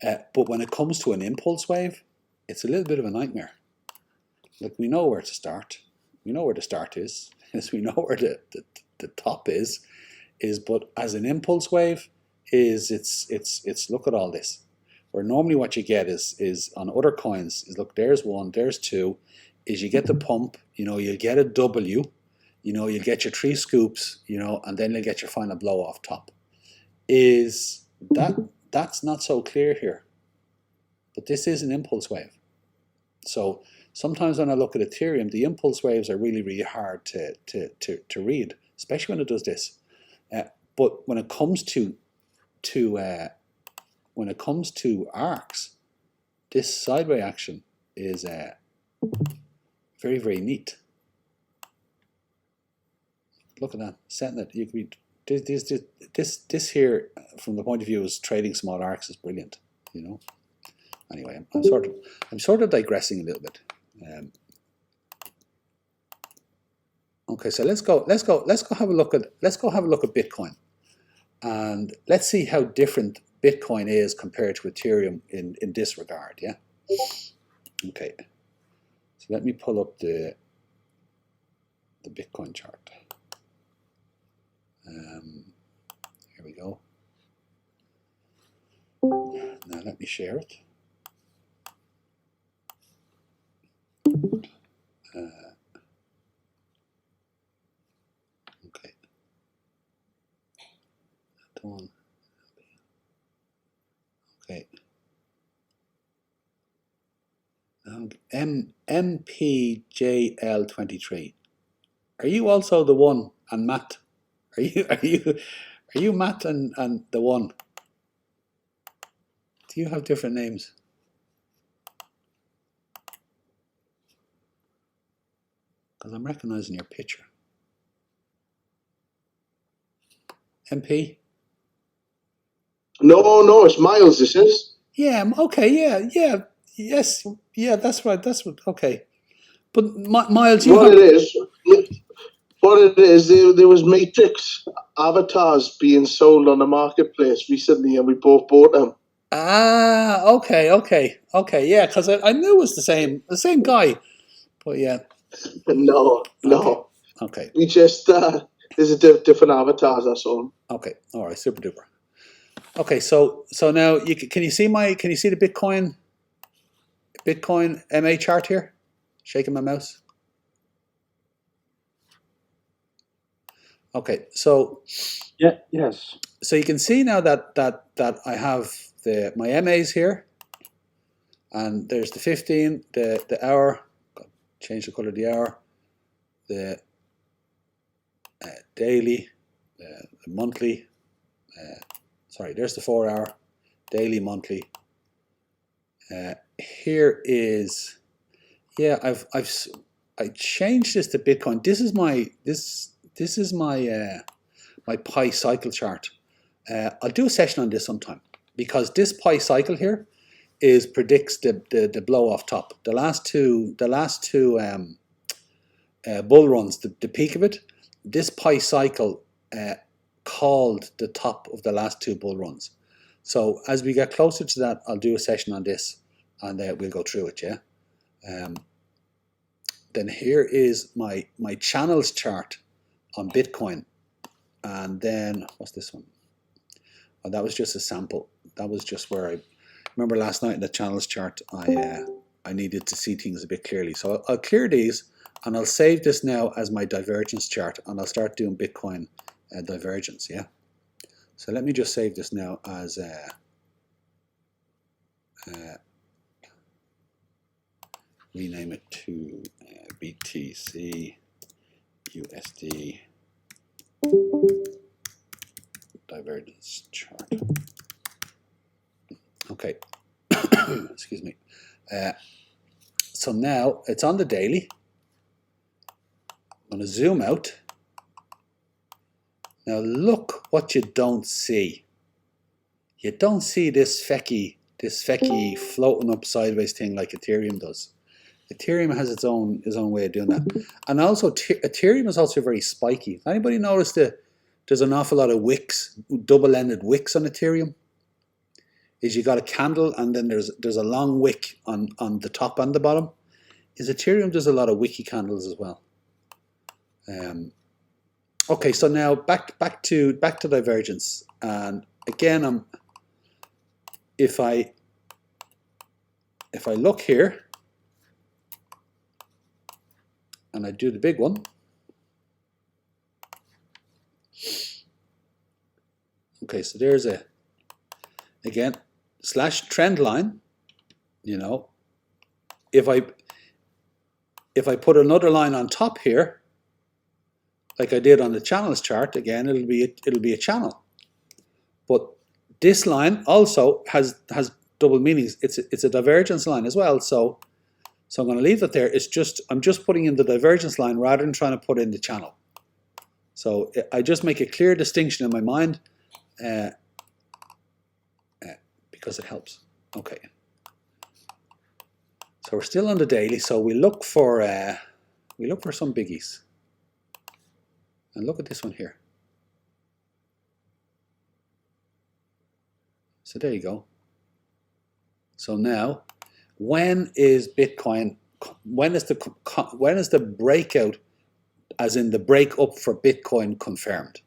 But when it comes to an impulse wave, it's a little bit of a nightmare like we know where to start. We know where the start is. We know where the top is, but as an impulse wave, it's look at all this. Where normally what you get is on other coins is look, there's one, there's two, is you get the pump, you get a W, you get your 3 scoops, and then you get your final blow off top. That's not so clear here. But this is an impulse wave. So sometimes when I look at Ethereum, the impulse waves are really, really hard to read, especially when it does this. But when it comes to arcs, this sideway action is very, very neat. Look at that, setting it. You could be this here from the point of view is trading small arcs is brilliant. Anyway, I'm sort of digressing a little bit. Okay, so let's go have a look at Bitcoin, and let's see how different Bitcoin is compared to Ethereum in this regard. Yeah. Okay. So let me pull up the Bitcoin chart. Here we go. Now let me share it. Okay. Done. Okay. MPJL23. Are you also the one and Matt? Are you Matt and the one? Do you have different names? Because I'm recognizing your picture. MP? No, it's Miles, this is. Yeah, okay, yeah, yes, yeah, that's right, okay. But Miles, What it is, there was Matrix avatars being sold on the marketplace recently, and we both bought them. Ah, okay, yeah, because I knew it was the same guy, but yeah. No. Okay. We just there's a different avatars. That's all. Okay, all right, super duper. Okay, so now can you see the Bitcoin MA chart here? Shaking my mouse. Okay, so yes. So you can see now that I have my MAs here, and there's the 15, the hour. Change the color of the hour, the daily, the monthly. Sorry, there's the 4 hour, daily, monthly. Here is, yeah, I changed this to Bitcoin. This is my my pi cycle chart. I'll do a session on this sometime, because this pi cycle here predicts the blow off top. The last two bull runs, the peak of it, this pi cycle called the top of the last 2 bull runs. So as we get closer to that, I'll do a session on this, and we'll go through it. Yeah. Then here is my channels chart on Bitcoin, and then what's this one? Oh, that was just a sample. That was just where I remember last night in the channels chart. I needed to see things a bit clearly, so I'll clear these, and I'll save this now as my divergence chart, and I'll start doing Bitcoin divergence. Yeah. So let me just save this now as rename it to BTC USD divergence chart. Okay. Excuse me. So now it's on the daily. I'm going to zoom out. Now look what you don't see. You don't see this fecky floating up sideways thing like Ethereum does. Ethereum has its own way of doing that. And also Ethereum is also very spiky. Anybody notice that there's an awful lot of wicks, double-ended wicks on Ethereum? Is you got a candle, and then there's a long wick on the top and the bottom. Ethereum does a lot of wiki candles as well. Okay, so now back to divergence, and again, if I look here and I do the big one, okay, so there's again slash trend line. You know, if I put another line on top here, like I did on the channels chart, again it'll be a channel. But this line also has double meanings. It's a divergence line as well. So I'm going to leave that there. I'm just putting in the divergence line rather than trying to put in the channel. So I just make a clear distinction in my mind because it helps. Okay. So we're still on the daily. So we look for some biggies. And look at this one here. So there you go. So now, when is Bitcoin? When is the breakout, as in the break up for Bitcoin, confirmed?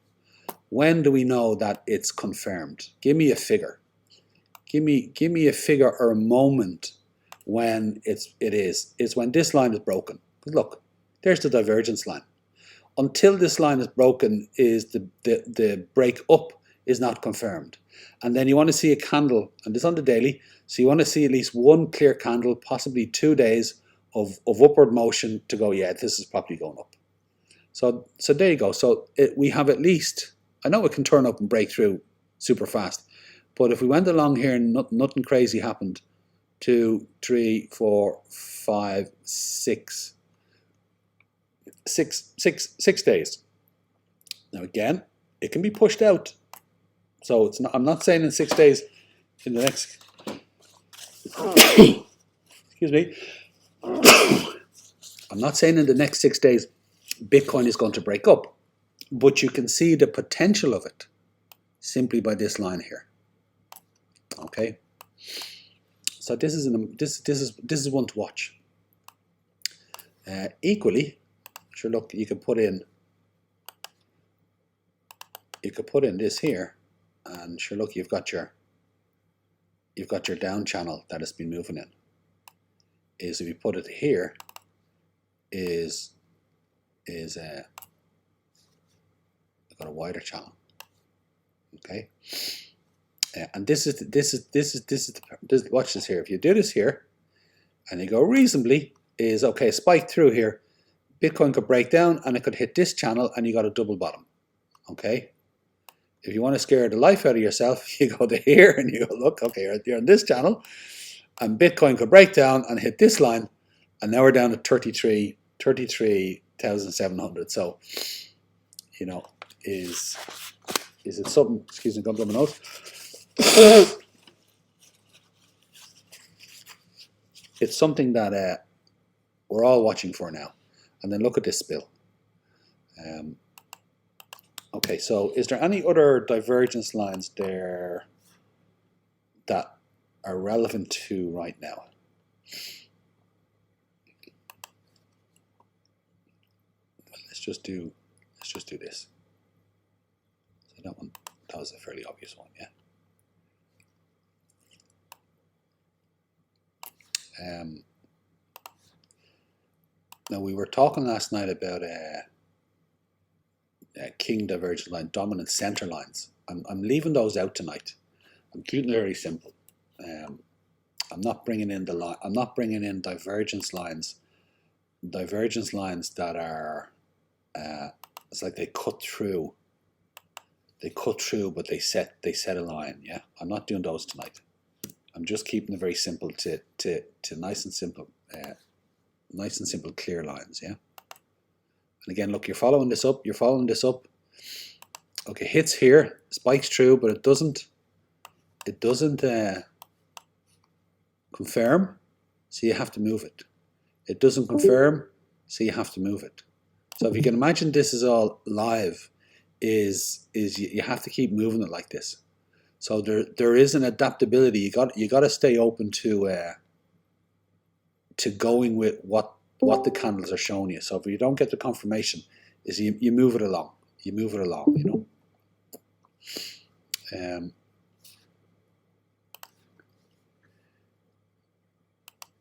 When do we know that it's confirmed? Give me a figure. Give me a figure or a moment when it is. It's when this line is broken. Look, there's the divergence line. Until this line is broken, is the break up is not confirmed. And then you want to see a candle, and it's on the daily, so you want to see at least one clear candle, possibly 2 days of upward motion to go, yeah, this is probably going up. So there you go. So we have at least, I know it can turn up and break through super fast, but if we went along here and nothing crazy happened, 2, 3, 4, 5, 6 days. Now again, it can be pushed out. So it's not, I'm not saying in 6 days in the next, excuse me, I'm not saying in the next 6 days Bitcoin is going to break up, but you can see the potential of it simply by this line here. Okay, so this is one to watch. Equally, sure, look, you could put in this here, and sure, look, you've got your down channel that has been moving in. Is if you put it here, is I've got a wider channel. Okay, and this is watch this here. If you do this here, and you go reasonably, is okay. Spike through here, Bitcoin could break down and it could hit this channel, and you got a double bottom. Okay. If you want to scare the life out of yourself, you go to here and you go, look, okay, you're on this channel, and Bitcoin could break down and hit this line, and now we're down to 33,700. So, you know, is it something? Excuse me, gum my nose. It's something that we're all watching for now. And then look at this spill. Okay, so is there any other divergence lines there that are relevant to right now? Let's just do this. So that was a fairly obvious one, yeah. Now we were talking last night about king divergence line, dominant center lines. I'm leaving those out tonight. I'm keeping it very simple. I'm not bringing in I'm not bringing in divergence lines that are it's like they cut through, but they set a line. Yeah, I'm not doing those tonight. I'm just keeping it very simple to nice and simple, clear lines. Yeah. And again, look, you're following this up. Okay, hits here, spikes through, but it doesn't confirm, so you have to move it. It doesn't confirm, so you have to move it. So if you can imagine this is all live, is you have to keep moving it like this. So there is an adaptability. You got to stay open to going with what what the candles are showing you. So if you don't get the confirmation, is you move it along. You move it along, you know.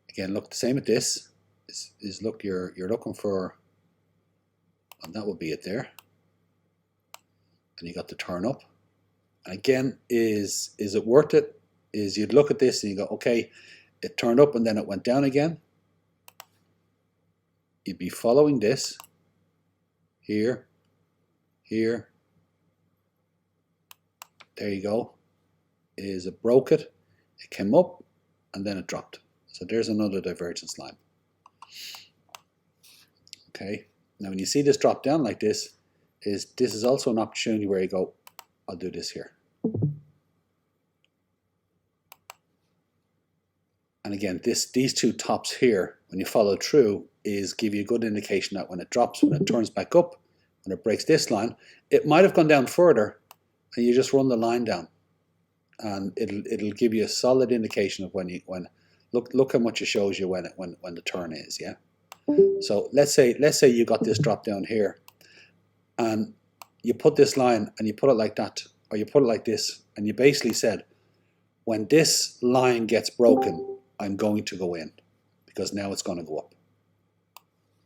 Again, look, the same with this. Is look, you're looking for, and that will be it there. And you got the turn up. And again, is it worth it? Is you'd look at this and you go, okay, it turned up and then it went down again. You'd be following this here, here. There you go. Is it broke it? It came up and then it dropped. So there's another divergence line. Okay. Now when you see this drop down like this is also an opportunity where you go, I'll do this here. And again, these two tops here, when you follow through, is give you a good indication that when it drops, when it turns back up, when it breaks this line, it might have gone down further, and you just run the line down, and it'll give you a solid indication of when look how much it shows you when the turn is. Yeah. So let's say you got this drop down here, and you put this line and you put it like that, or you put it like this, and you basically said, when this line gets broken, I'm going to go in, because now it's going to go up.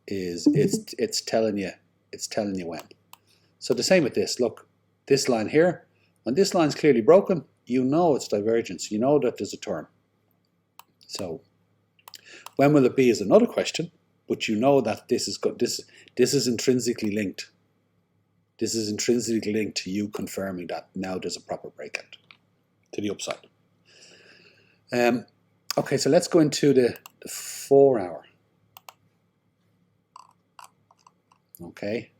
It's telling you when. So the same with this. Look, this line here, when this line's clearly broken, you know it's divergence. You know that there's a turn. So when will it be is another question, but you know that this is intrinsically linked. This is intrinsically linked to you confirming that now there's a proper breakout to the upside. Okay, so let's go into the 4 hour. Okay.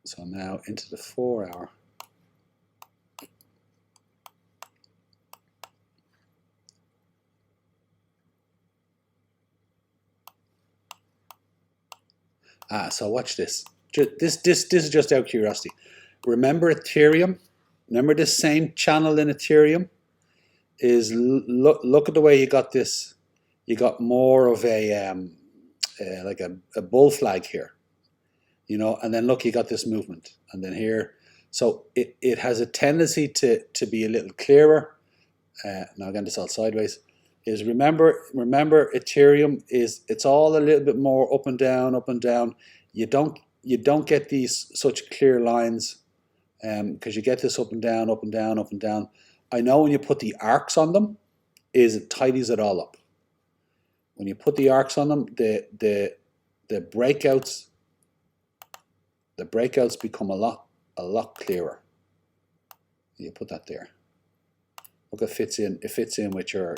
So now into the 4 hour. So watch this. This is just out of curiosity. Remember Ethereum? Remember this same channel in Ethereum? Is look at the way you got this. You got more of a like a bull flag here, you know, and then look, you got this movement, and then here. So it has a tendency to be a little clearer. Now again, this all sideways. Is remember Ethereum it's all a little bit more up and down, up and down. You don't get these such clear lines, because you get this up and down, up and down, up and down. I know when you put the arcs on them, it tidies it all up. When you put the arcs on them, the breakouts become a lot clearer. You put that there. Look, it fits in. It fits in with the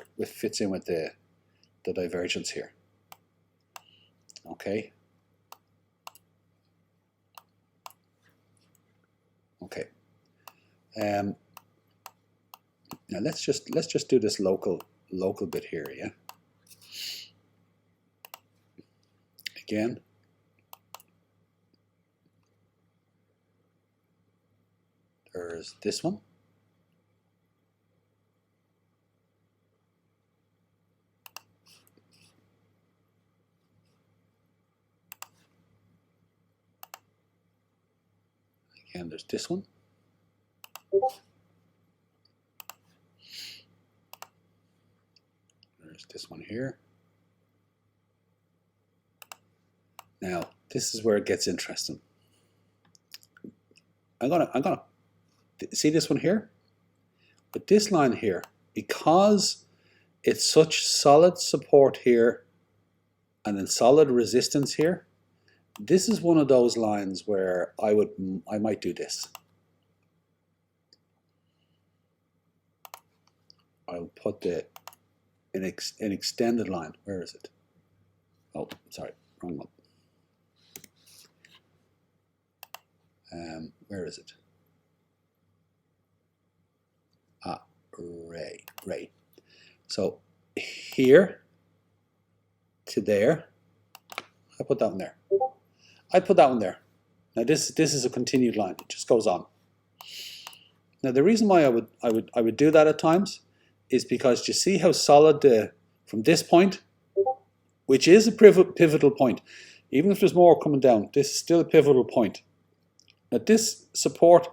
divergence here. Okay. Okay. Now let's just do this local bit here, yeah. Again. There's this one. Again, there's this one. There's this one here. Now, this is where it gets interesting. I'm gonna see this one here, but this line here, because it's such solid support here and then solid resistance here, this is one of those lines where I might do this. I'll put an extended line. Where is it? Oh, sorry, wrong one. Where is it? Right. So here to there, I put that one there. I put that one there. Now this is a continued line. It just goes on. Now the reason why I would do that at times is because you see how solid from this point which is a pivotal point. Even if there's more coming down, this is still a pivotal point. Now this support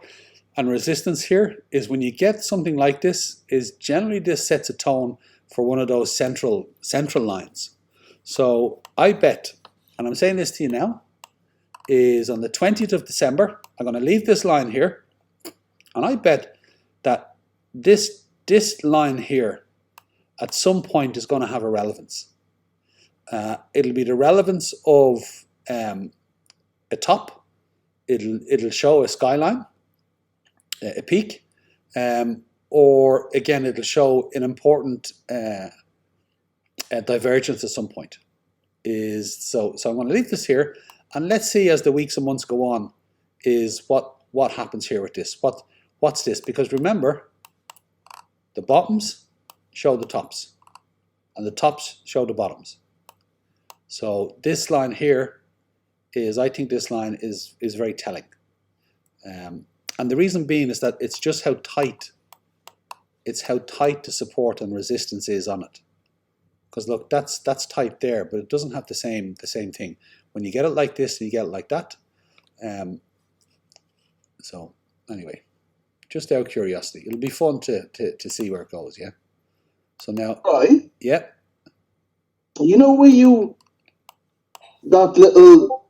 and resistance here is when you get something like this, is generally this sets a tone for one of those central lines. So I bet, and I'm saying this to you now, is on the 20th of December, I'm going to leave this line here, and I bet that this line here at some point is going to have a relevance. It'll be the relevance of a top. It'll show a skyline, a peak, or again it'll show an important divergence at some point. So I'm going to leave this here, and let's see as the weeks and months go on is what happens here with this. What's this? Because remember, the bottoms show the tops, and the tops show the bottoms. So this line here is, I think this line is very telling. And the reason being is that it's just how tight, the support and resistance is on it. Because look, that's tight there, but it doesn't have the same thing. When you get it like this, you get it like that. So anyway, just out of curiosity, it'll be fun to see where it goes. Yeah. So now, Right. yeah. You know where that little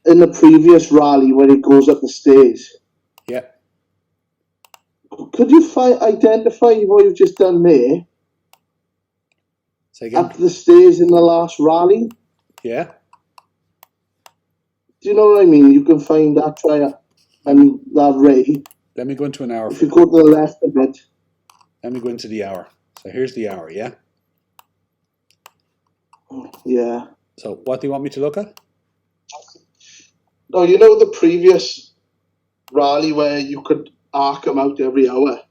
in the previous rally where it goes up the stairs. Yeah. Could you identify what you've just done there? Say again. Up the stairs in the last rally? Yeah. Do you know what I mean? You can find that that ray. Let me go into an hour. If you go to the left a bit. Let me go into the hour. So here's the hour, yeah? Yeah. So what do you want me to look at? No, you know the previous rally where you could arc them out every hour?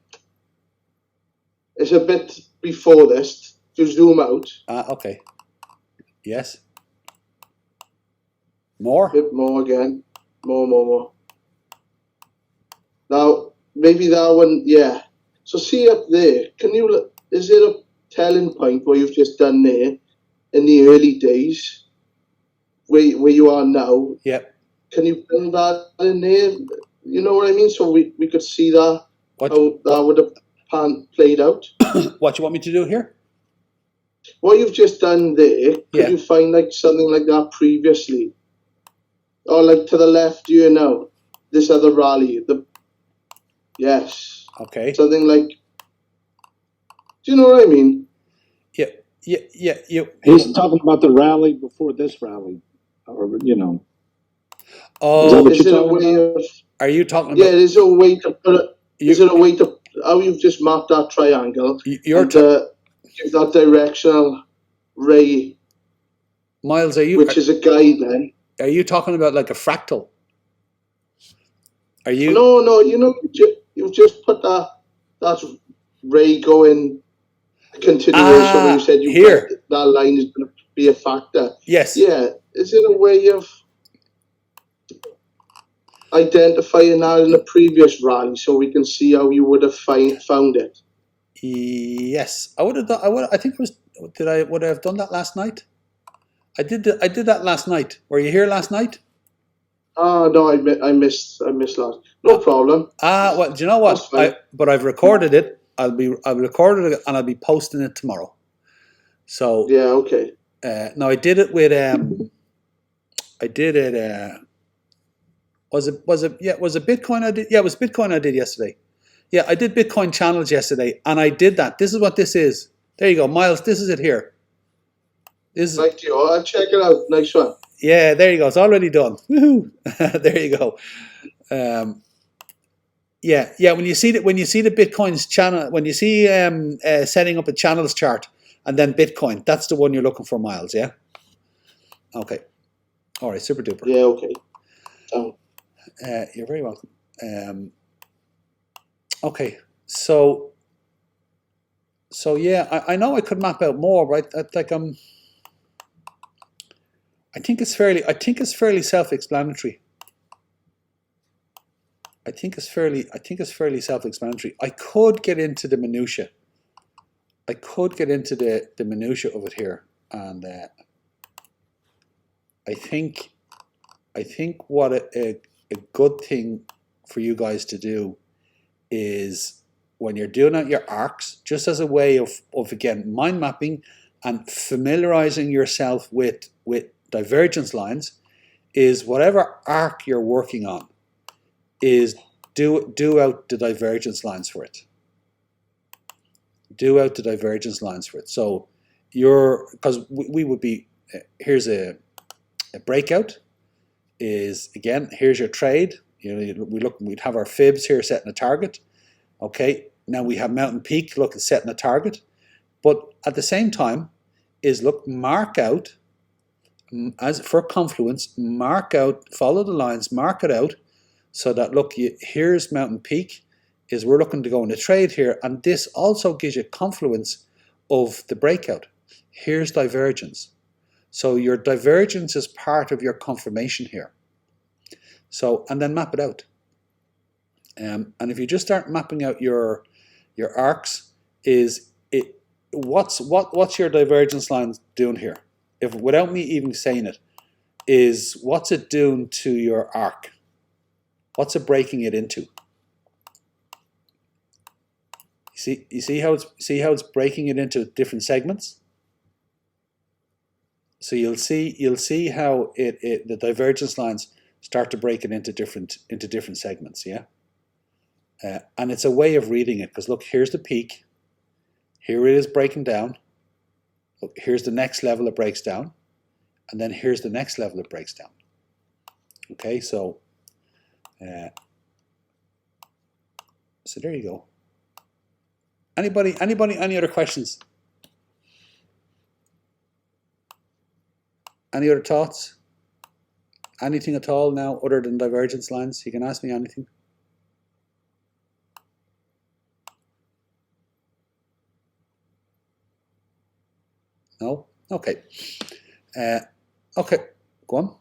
It's a bit before this. To zoom out. Okay. Yes. More? A bit more again. More. Now, maybe that one, yeah. So see up there, is it a telling point where you've just done there in the early days, where you are now? Yep. Can you build that in there? You know what I mean? So we could see that, how that would have played out. What you want me to do here? What you've just done there, could you find like something like that previously? Or like to the left, this other rally. Yes. Okay. Something like, do you know what I mean? Yeah. He's talking about the rally before this rally, or Oh, is that what is you're it a talking way about? of? Are you talking about? Yeah, there's a way to put it. Is it a way to how you've just marked that triangle? You're give that directional ray. Miles, which is a guideline. Are you talking about like a fractal? Are you? No. You've just put that ray going continuation where you said that line is going to be a factor. Yes. Yeah. Is it a way of identifying that in the previous rally so we can see how you would have found it? Yes, I would have done. I think it was. Would I have done that last night? I did that last night. Were you here last night? No, I missed last. No problem. Well, do you know what? But I've recorded it. I've recorded it and I'll be posting it tomorrow. So yeah, okay. No, I did it with I did it. Was it Bitcoin I did? Yeah, it was Bitcoin I did yesterday. Yeah, I did Bitcoin channels yesterday, and I did that. This is what this is. There you go, Miles. This is it here. Thank you. I'll check it out. Nice one. Yeah, there you go. It's already done. Woohoo! There you go. Yeah. When you see the Bitcoin's channel, when you see setting up a channels chart and then Bitcoin, that's the one you're looking for, Miles. Yeah. Okay. All right. Super duper. Yeah. Okay. You're very welcome. Okay. So yeah, I know I could map out more, right? I think it's fairly self-explanatory. I think it's fairly self-explanatory. I could get into the minutia. I could get into the minutia of it here, and I think what a good thing for you guys to do is when you're doing out your arcs, just as a way of again mind mapping and familiarizing yourself with divergence lines, is whatever arc you're working on is do out the divergence lines for it. Do out the divergence lines for it. So because we would be, here's a breakout, is again, here's your trade. We'd have our fibs here setting a target. Okay, now we have mountain peak, look, it's setting a target. But at the same time is look, mark out, as for confluence, mark out, follow the lines, mark it out, so that look, here's mountain peak, is we're looking to go in a trade here, and this also gives you confluence of the breakout. Here's divergence. So your divergence is part of your confirmation here. So, and then map it out. And if you just start mapping out your arcs, what's your divergence line doing here? If without me even saying it, is what's it doing to your arc? What's it breaking it into? You see how it's breaking it into different segments? So you'll see how the divergence lines start to break it into different segments, yeah? And it's a way of reading it, because look, here's the peak, here it is breaking down, look, here's the next level it breaks down, and then here's the next level it breaks down. Okay, so there you go. Anybody, any other questions? Any other thoughts? Anything at all now other than divergence lines? You can ask me anything. No? Okay. Okay, go on.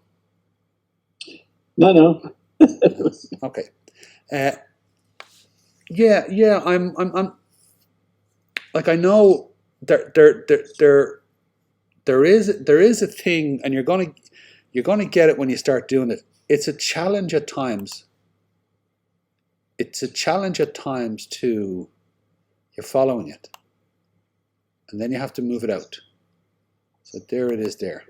No. Okay. Yeah. I'm like, I know there is a thing, and you're gonna get it when you start doing it. It's a challenge at times. It's a challenge at times to you're following it, and then you have to move it out. So there it is there.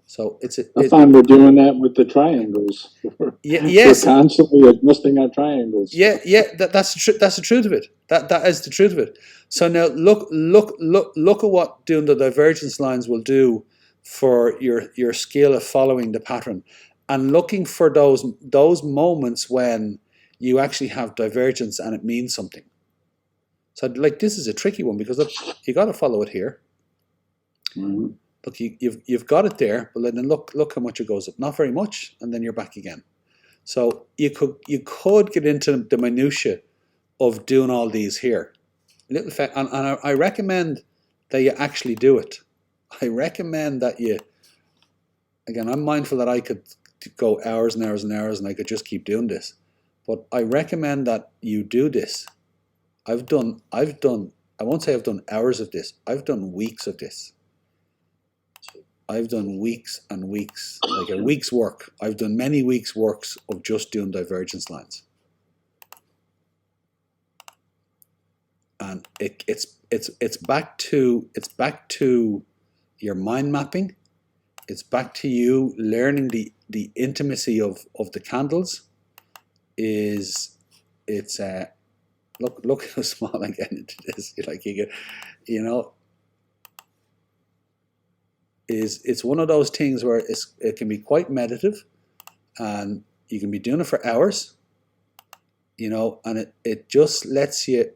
So I find we're doing that with the triangles. Yes. We're constantly adjusting our triangles. Yeah. That's the truth of it. That is the truth of it. So now look at what doing the divergence lines will do for your skill of following the pattern, and looking for those moments when you actually have divergence and it means something. So like, this is a tricky one, because look, you got to follow it here. Mm-hmm. Look, you've got it there, but then look how much it goes up. Not very much, and then you're back again. So you could get into the minutiae of doing all these here. And I recommend that you actually do it. I recommend that you, again, I'm mindful that I could go hours and hours and hours and I could just keep doing this. But I recommend that you do this. I've done, I won't say I've done hours of this. I've done weeks of this. I've done weeks and weeks, like a week's work. I've done many weeks' works of just doing divergence lines. And it's back to your mind mapping. It's back to you learning the intimacy of the candles. Look how small I get into this. It's one of those things where it can be quite meditative, and you can be doing it for hours, and it just lets you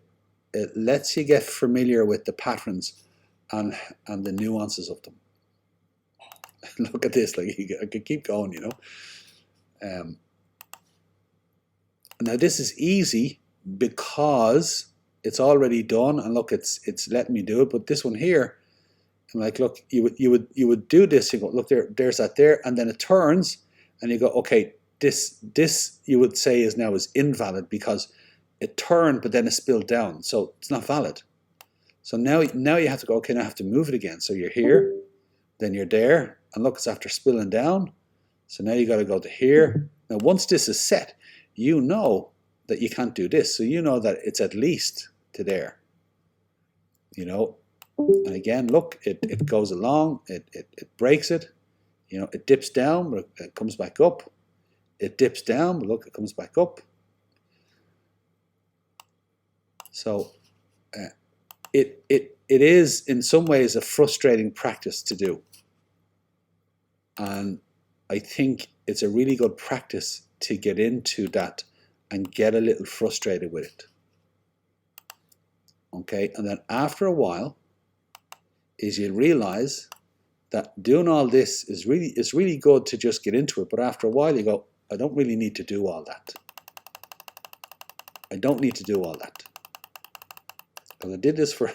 get familiar with the patterns and the nuances of them. Look at this, like, I could keep going, now this is easy because it's already done, and look, it's letting me do it. But this one here, I'm like, look, you would do this. You go, look, there's that there, and then it turns, and you go, okay, this you would say is invalid because it turned, but then it spilled down, so it's not valid. So now you have to go, okay, now I have to move it again. So you're here, then you're there, and look, it's after spilling down. So now you got to go to here. Now, once this is set, you know that you can't do this. So you know that it's at least to there. You know, and again, look, it goes along, it breaks it. You know, it dips down, but it comes back up. It dips down, but look, it comes back up. So it is in some ways a frustrating practice to do. And I think it's a really good practice to get into that and get a little frustrated with it. Okay, and then after a while, is you realize that doing all this is really good to just get into it, but after a while you go, I don't really need to do all that. I don't need to do all that. Because I did this for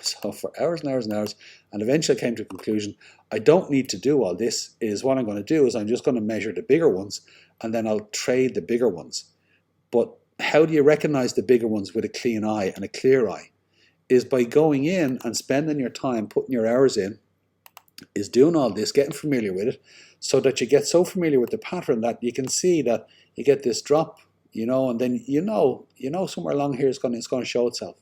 hours and hours and hours, and eventually I came to a conclusion, I don't need to do all this. Is what I'm going to do is I'm just going to measure the bigger ones, and then I'll trade the bigger ones. But how do you recognize the bigger ones with a clean eye and a clear eye? Is by going in and spending your time, putting your hours in, is doing all this, getting familiar with it, so that you get so familiar with the pattern that you can see that you get this drop, you know, and then you know somewhere along here it's going to show itself.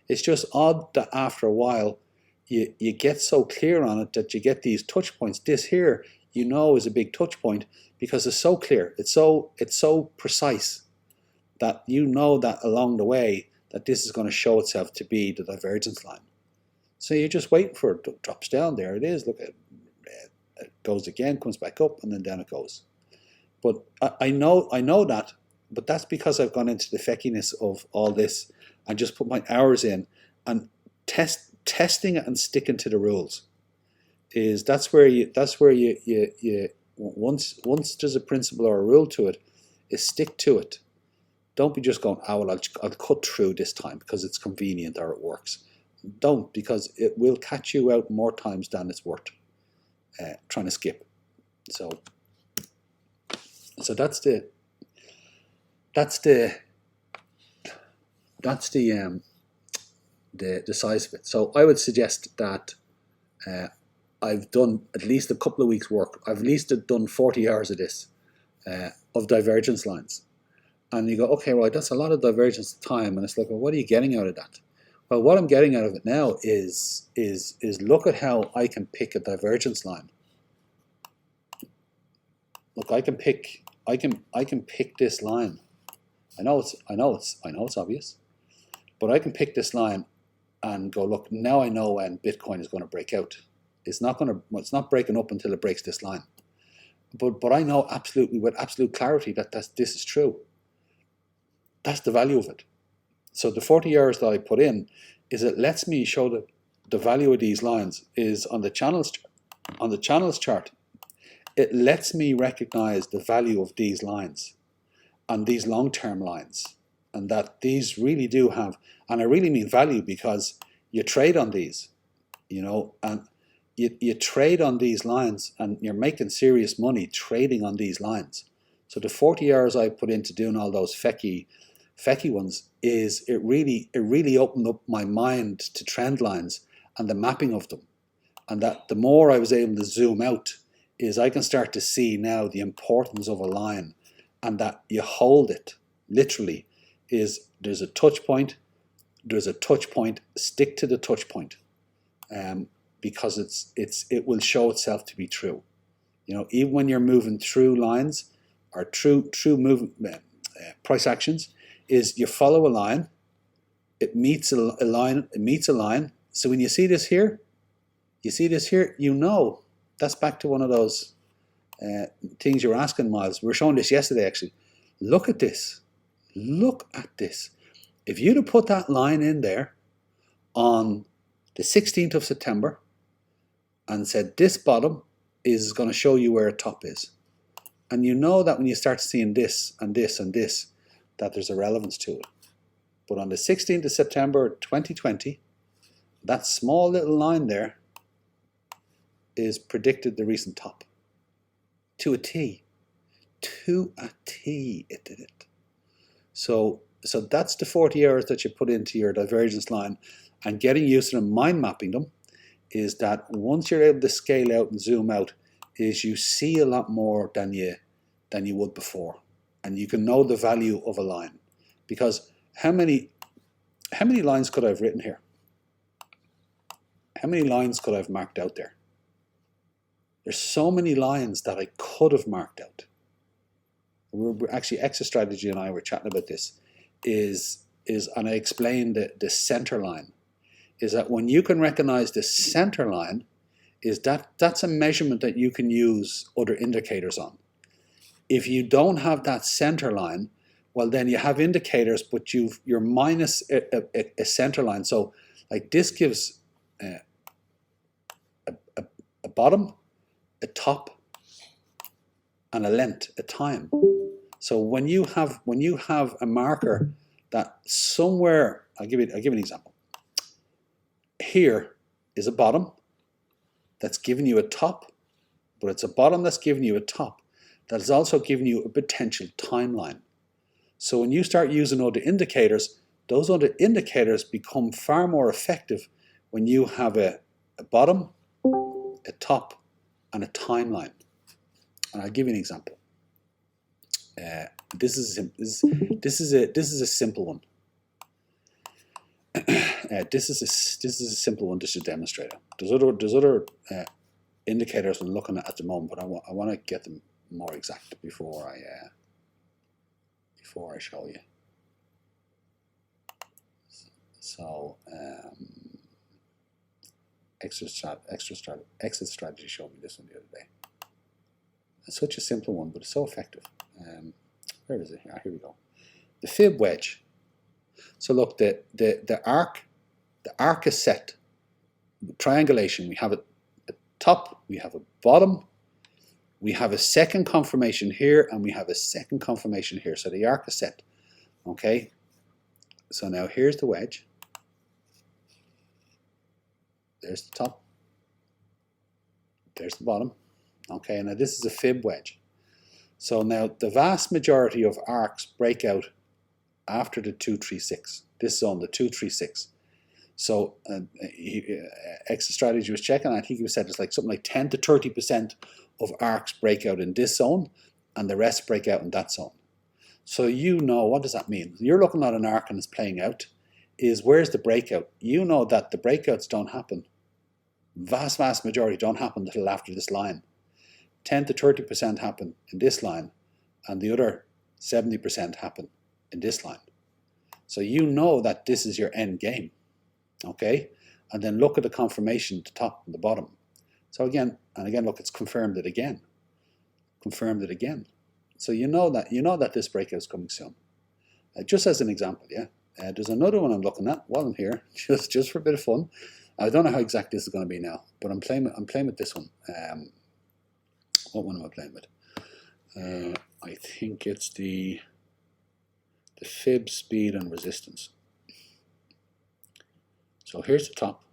It's just odd that after a while you get so clear on it that you get these touch points. This here, you know, is a big touch point because it's so clear, it's so precise that you know that along the way that this is going to show itself to be the divergence line. So you're just waiting for it. It drops down. There it is. Look, it goes again, comes back up, and then down it goes. But I know that, but that's because I've gone into the feckiness of all this and just put my hours in and testing it and sticking to the rules. That's where you once there's a principle or a rule to it, is stick to it. Don't be just going, oh, well, I'll cut through this time because it's convenient or it works. Don't, because it will catch you out more times than it's worth trying to skip. So that's the size of it. So I would suggest that I've done at least a couple of weeks work. I've at least done 40 hours of this of divergence lines. And you go, okay, right, that's a lot of divergence time. And it's like, well, what are you getting out of that? Well, what I'm getting out of it now is look at how I can pick a divergence line. Look, I can pick this line. I know it's obvious, but I can pick this line and go, look, now I know when Bitcoin is going to break out. It's not breaking up until it breaks this line. But I know absolutely with absolute clarity that this is true. That's the value of it. So the 40 hours that I put in is it lets me show that the value of these lines is on the channels chart. It lets me recognize the value of these lines and these long-term lines, and that these really do have, and I really mean value because you trade on these, you know, and you trade on these lines and you're making serious money trading on these lines. So the 40 hours I put into doing all those fecky ones is it really opened up my mind to trend lines and the mapping of them, and that the more I was able to zoom out is I can start to see now the importance of a line, and that you hold it literally. Is there's a touch point, stick to the touch point, because it will show itself to be true. You know, even when you're moving through lines or true movement price actions, is you follow a line, it meets a line. So when you see this here, you know that's back to one of those things you were asking, Miles. We were showing this yesterday actually. Look at this. If you'd have put that line in there on the 16th of September and said this bottom is going to show you where a top is, and you know that when you start seeing this and this and this, that there's a relevance to it. But on the 16th of September 2020, that small little line there is predicted the recent top. To a T. To a T it did it. So that's the 40 hours that you put into your divergence line, and getting used to them, mind mapping them, is that once you're able to scale out and zoom out, is you see a lot more than you would before, and you can know the value of a line. Because how many lines could I have written here? How many lines could I have marked out there? There's so many lines that I could have marked out. We're actually, Exit Strategy and I were chatting about this, and I explained the center line, is that when you can recognize the center line, is that's a measurement that you can use other indicators on. If you don't have that center line, well, then you have indicators, but you're minus a center line. So like this gives a bottom, a top, and a length, a time. So when you have a marker that somewhere, I'll give you an example. Here is a bottom that's giving you a top, but it's a bottom that's giving you a top that is also giving you a potential timeline. So when you start using other indicators, those other indicators become far more effective when you have a bottom, a top, and a timeline. And I'll give you an example. This is a simple one. This is a simple one. This is a demonstrator. There's other indicators I'm looking at the moment, but I want to get them more exact before I show you. So Exit Strategy showed me this one the other day. It's such a simple one, but it's so effective. Where is it? Here we go. The fib wedge. So look, the arc is set. Triangulation. We have a top, we have a bottom, we have a second confirmation here, and we have a second confirmation here. So the arc is set. Okay. So now here's the wedge. There's the top. There's the bottom. Okay, now this is a fib wedge. So now the vast majority of arcs break out after the 236. This zone, the 236. So Exit Strategy was checking, I think he said it's like something like 10 to 30% of arcs break out in this zone, and the rest break out in that zone. So you know, what does that mean? You're looking at an arc and it's playing out, is where's the breakout? You know that the breakouts don't happen. Vast majority don't happen until after this line. 10 to 30% happen in this line, and the other 70% happen in this line. So you know that this is your end game, okay? And then look at the confirmation at the top and the bottom. So again, look, it's confirmed it again. Confirmed it again. So you know that this breakout is coming soon. Just as an example, yeah. There's another one I'm looking at while I'm here, just for a bit of fun. I don't know how exact this is going to be now, but I'm playing with this one. What one am I playing with? I think it's the fib, speed, and resistance. So here's the top.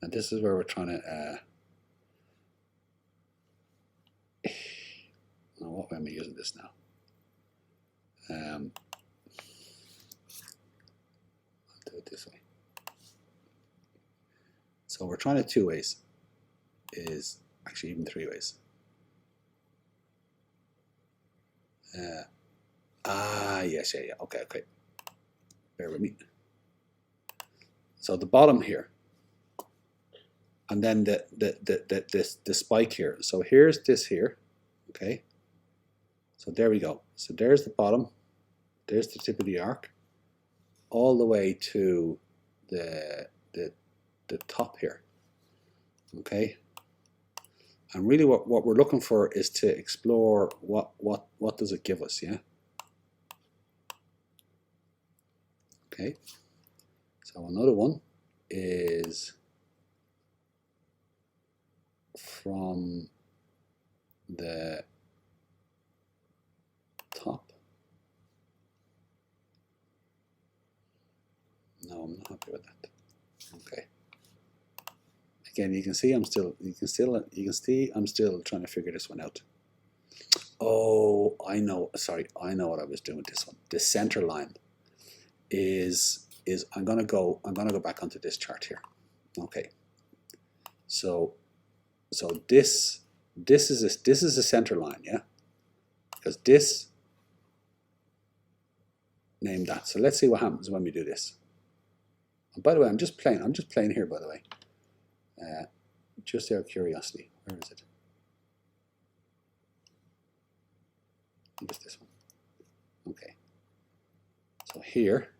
And this is where we're trying to... what way am I using this now? I'll do it this way. So we're trying it two ways. Is actually even three ways. Yes, yeah. Okay. Bear with me. So the bottom here, and then the spike here. So here's this here, okay. So there we go. So there's the bottom. There's the tip of the arc, all the way to the top here, okay. And really, what we're looking for is to explore what does it give us, yeah. Okay. So another one is from the top. No, I'm not happy with that. Okay. Again, you can see I'm still trying to figure this one out. Oh, I know. Sorry, I know what I was doing with this one. The center line is is I'm gonna go back onto this chart here. Okay. So this is a center line, yeah? Because this name that. So let's see what happens when we do this. And by the way, I'm just playing here, by the way. Just out of curiosity. Where is it? I think it's this one. Okay. So here,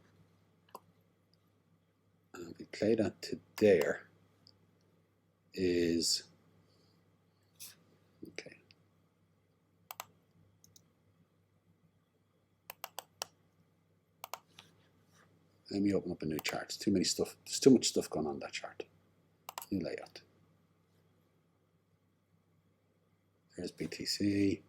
we play that to there is, okay. Let me open up a new chart. It's too many stuff. There's too much stuff going on that chart. New layout. There's BTC.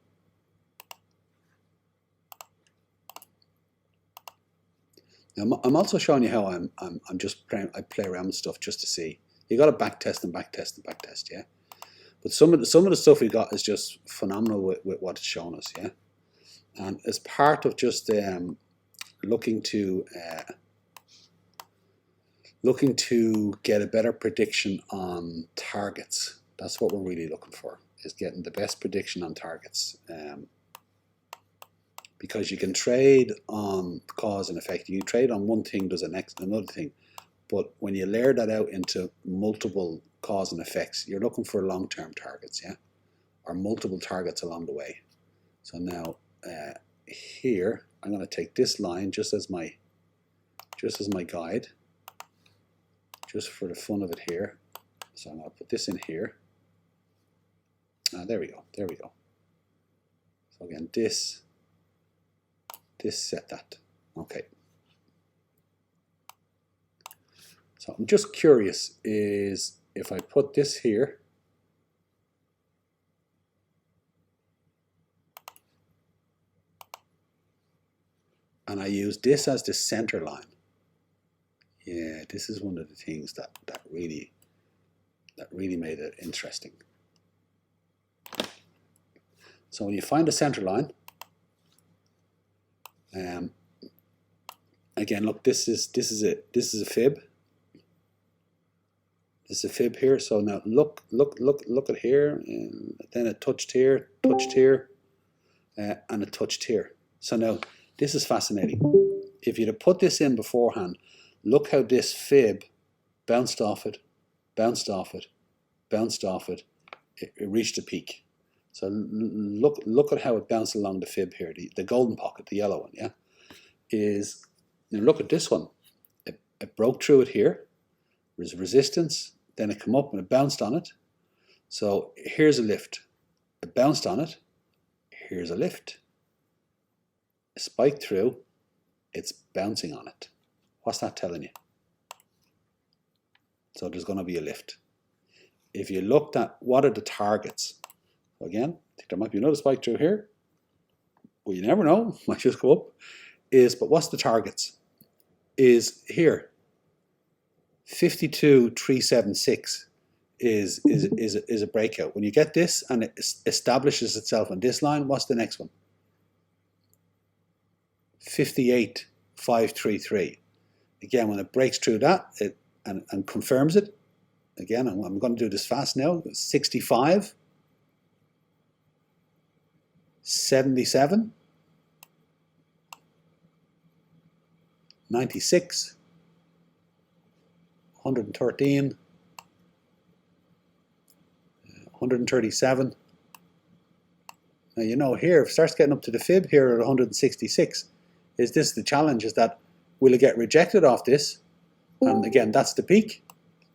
Now, I'm also showing you how I'm just playing. I play around with stuff just to see. You got to back test and back test and back test, yeah. But some of the stuff we got is just phenomenal with what it's showing us, yeah. And as part of just looking to get a better prediction on targets. That's what we're really looking for, is getting the best prediction on targets. Because you can trade on cause and effect. You trade on one thing, does another thing. But when you layer that out into multiple cause and effects, you're looking for long-term targets, yeah? Or multiple targets along the way. So now here, I'm going to take this line just as my guide, just for the fun of it here. So I'm going to put this in here. There we go. There we go. So again, this set that. Okay. So I'm just curious, is if I put this here, and I use this as the center line. Yeah, this is one of the things that really made it interesting. So when you find a center line, again, look, this is a fib. This is a fib here. So now look at here, and then it touched here, and it touched here. So now this is fascinating. If you'd have put this in beforehand, look how this fib bounced off it, bounced off it, bounced off it. It reached a peak. So look at how it bounced along the fib here, the golden pocket, the yellow one, yeah? Now look at this one. It broke through it here. There's resistance. Then it came up and it bounced on it. So here's a lift. It bounced on it. Here's a lift. It spiked through. It's bouncing on it. What's that telling you? So there's going to be a lift. If you looked at what are the targets, again, I think there might be another spike through here. Well, you never know. Might just go up. But what's the targets? Is here. 52,376 is a breakout. When you get this and it establishes itself on this line, what's the next one? 58,533. Again, when it breaks through that and confirms it, again, I'm going to do this fast now. 65, 77, 96, 113, 137. Now, you know, here, if it starts getting up to the fib here at 166, is this the challenge? Is that will it get rejected off this? And again, that's the peak.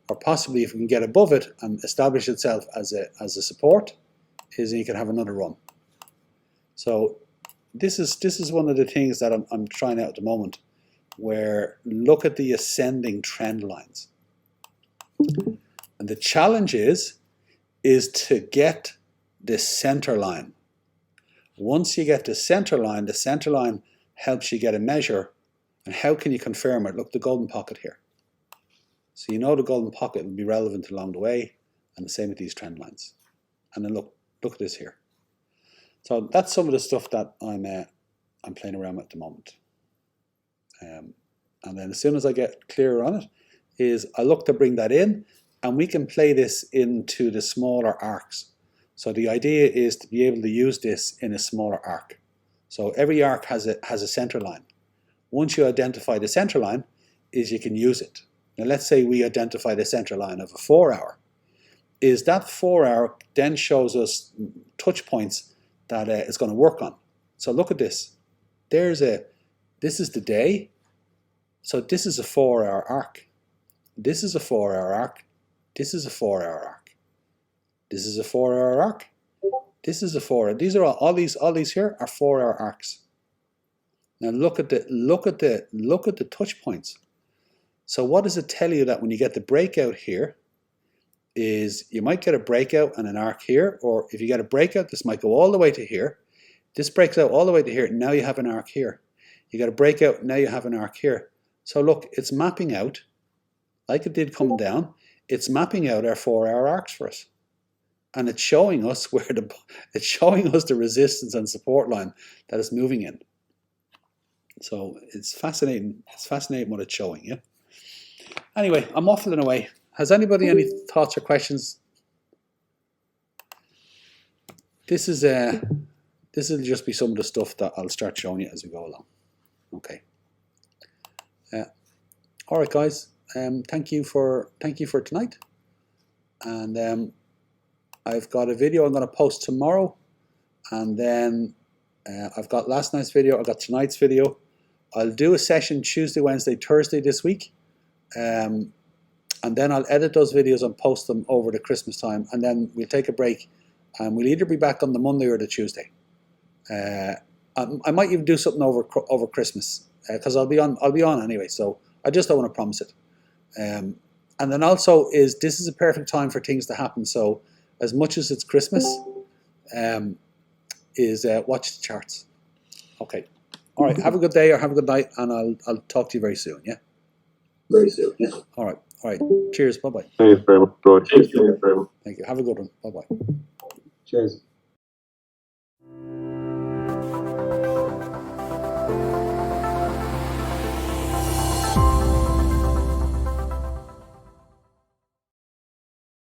Or possibly if we can get above it and establish itself as a support, is you can have another run. So this is one of the things that I'm trying out at the moment, where look at the ascending trend lines. And the challenge is to get this center line. Once you get the center line helps you get a measure. And how can you confirm it? Look, the golden pocket here. So you know the golden pocket will be relevant along the way, and the same with these trend lines. And then look at this here. So that's some of the stuff that I'm playing around with at the moment. And And then as soon as I get clearer on it, is I look to bring that in, and we can play this into the smaller arcs. So the idea is to be able to use this in a smaller arc. So every arc has a center line. Once you identify the center line, is you can use it. Now let's say we identify the center line of a 4-hour. Is that 4-hour then shows us touch points that it's going to work on. So look at this. This is the day. So this is a 4-hour arc. This is a 4-hour arc. This is a 4-hour arc. This is a 4-hour arc. This is a 4-hour. These are all these here are 4-hour arcs. Now look at the touch points. So what does it tell you that when you get the breakout here is you might get a breakout and an arc here, or if you get a breakout, this might go all the way to here. This breaks out all the way to here. Now you have an arc here. You got a breakout. Now you have an arc here. So look, it's mapping out, like it did coming down. It's mapping out our 4-hour arcs for us, and it's showing us it's showing us the resistance and support line that it's moving in. So it's fascinating. It's fascinating what it's showing. Yeah. Anyway, I'm waffling away. Has anybody any thoughts or questions? This will just be some of the stuff that I'll start showing you as we go along. Okay. All right, guys. Thank you for tonight. And I've got a video I'm going to post tomorrow, and then I've got last night's video. I've got tonight's video. I'll do a session Tuesday, Wednesday, Thursday this week. And then I'll edit those videos and post them over the Christmas time, and then we'll take a break, and we'll either be back on the Monday or the Tuesday. I might even do something over Christmas because I'll be on anyway. So I just don't want to promise it. And then also this is a perfect time for things to happen. So as much as it's Christmas, watch the charts. Okay. All right. Have a good day or have a good night, and I'll talk to you very soon. Yeah. Very soon. Yeah. All right. All right. Cheers. Bye bye. Thanks very much, Roy. Thank you. Thank you. Have a good one. Bye bye. Cheers.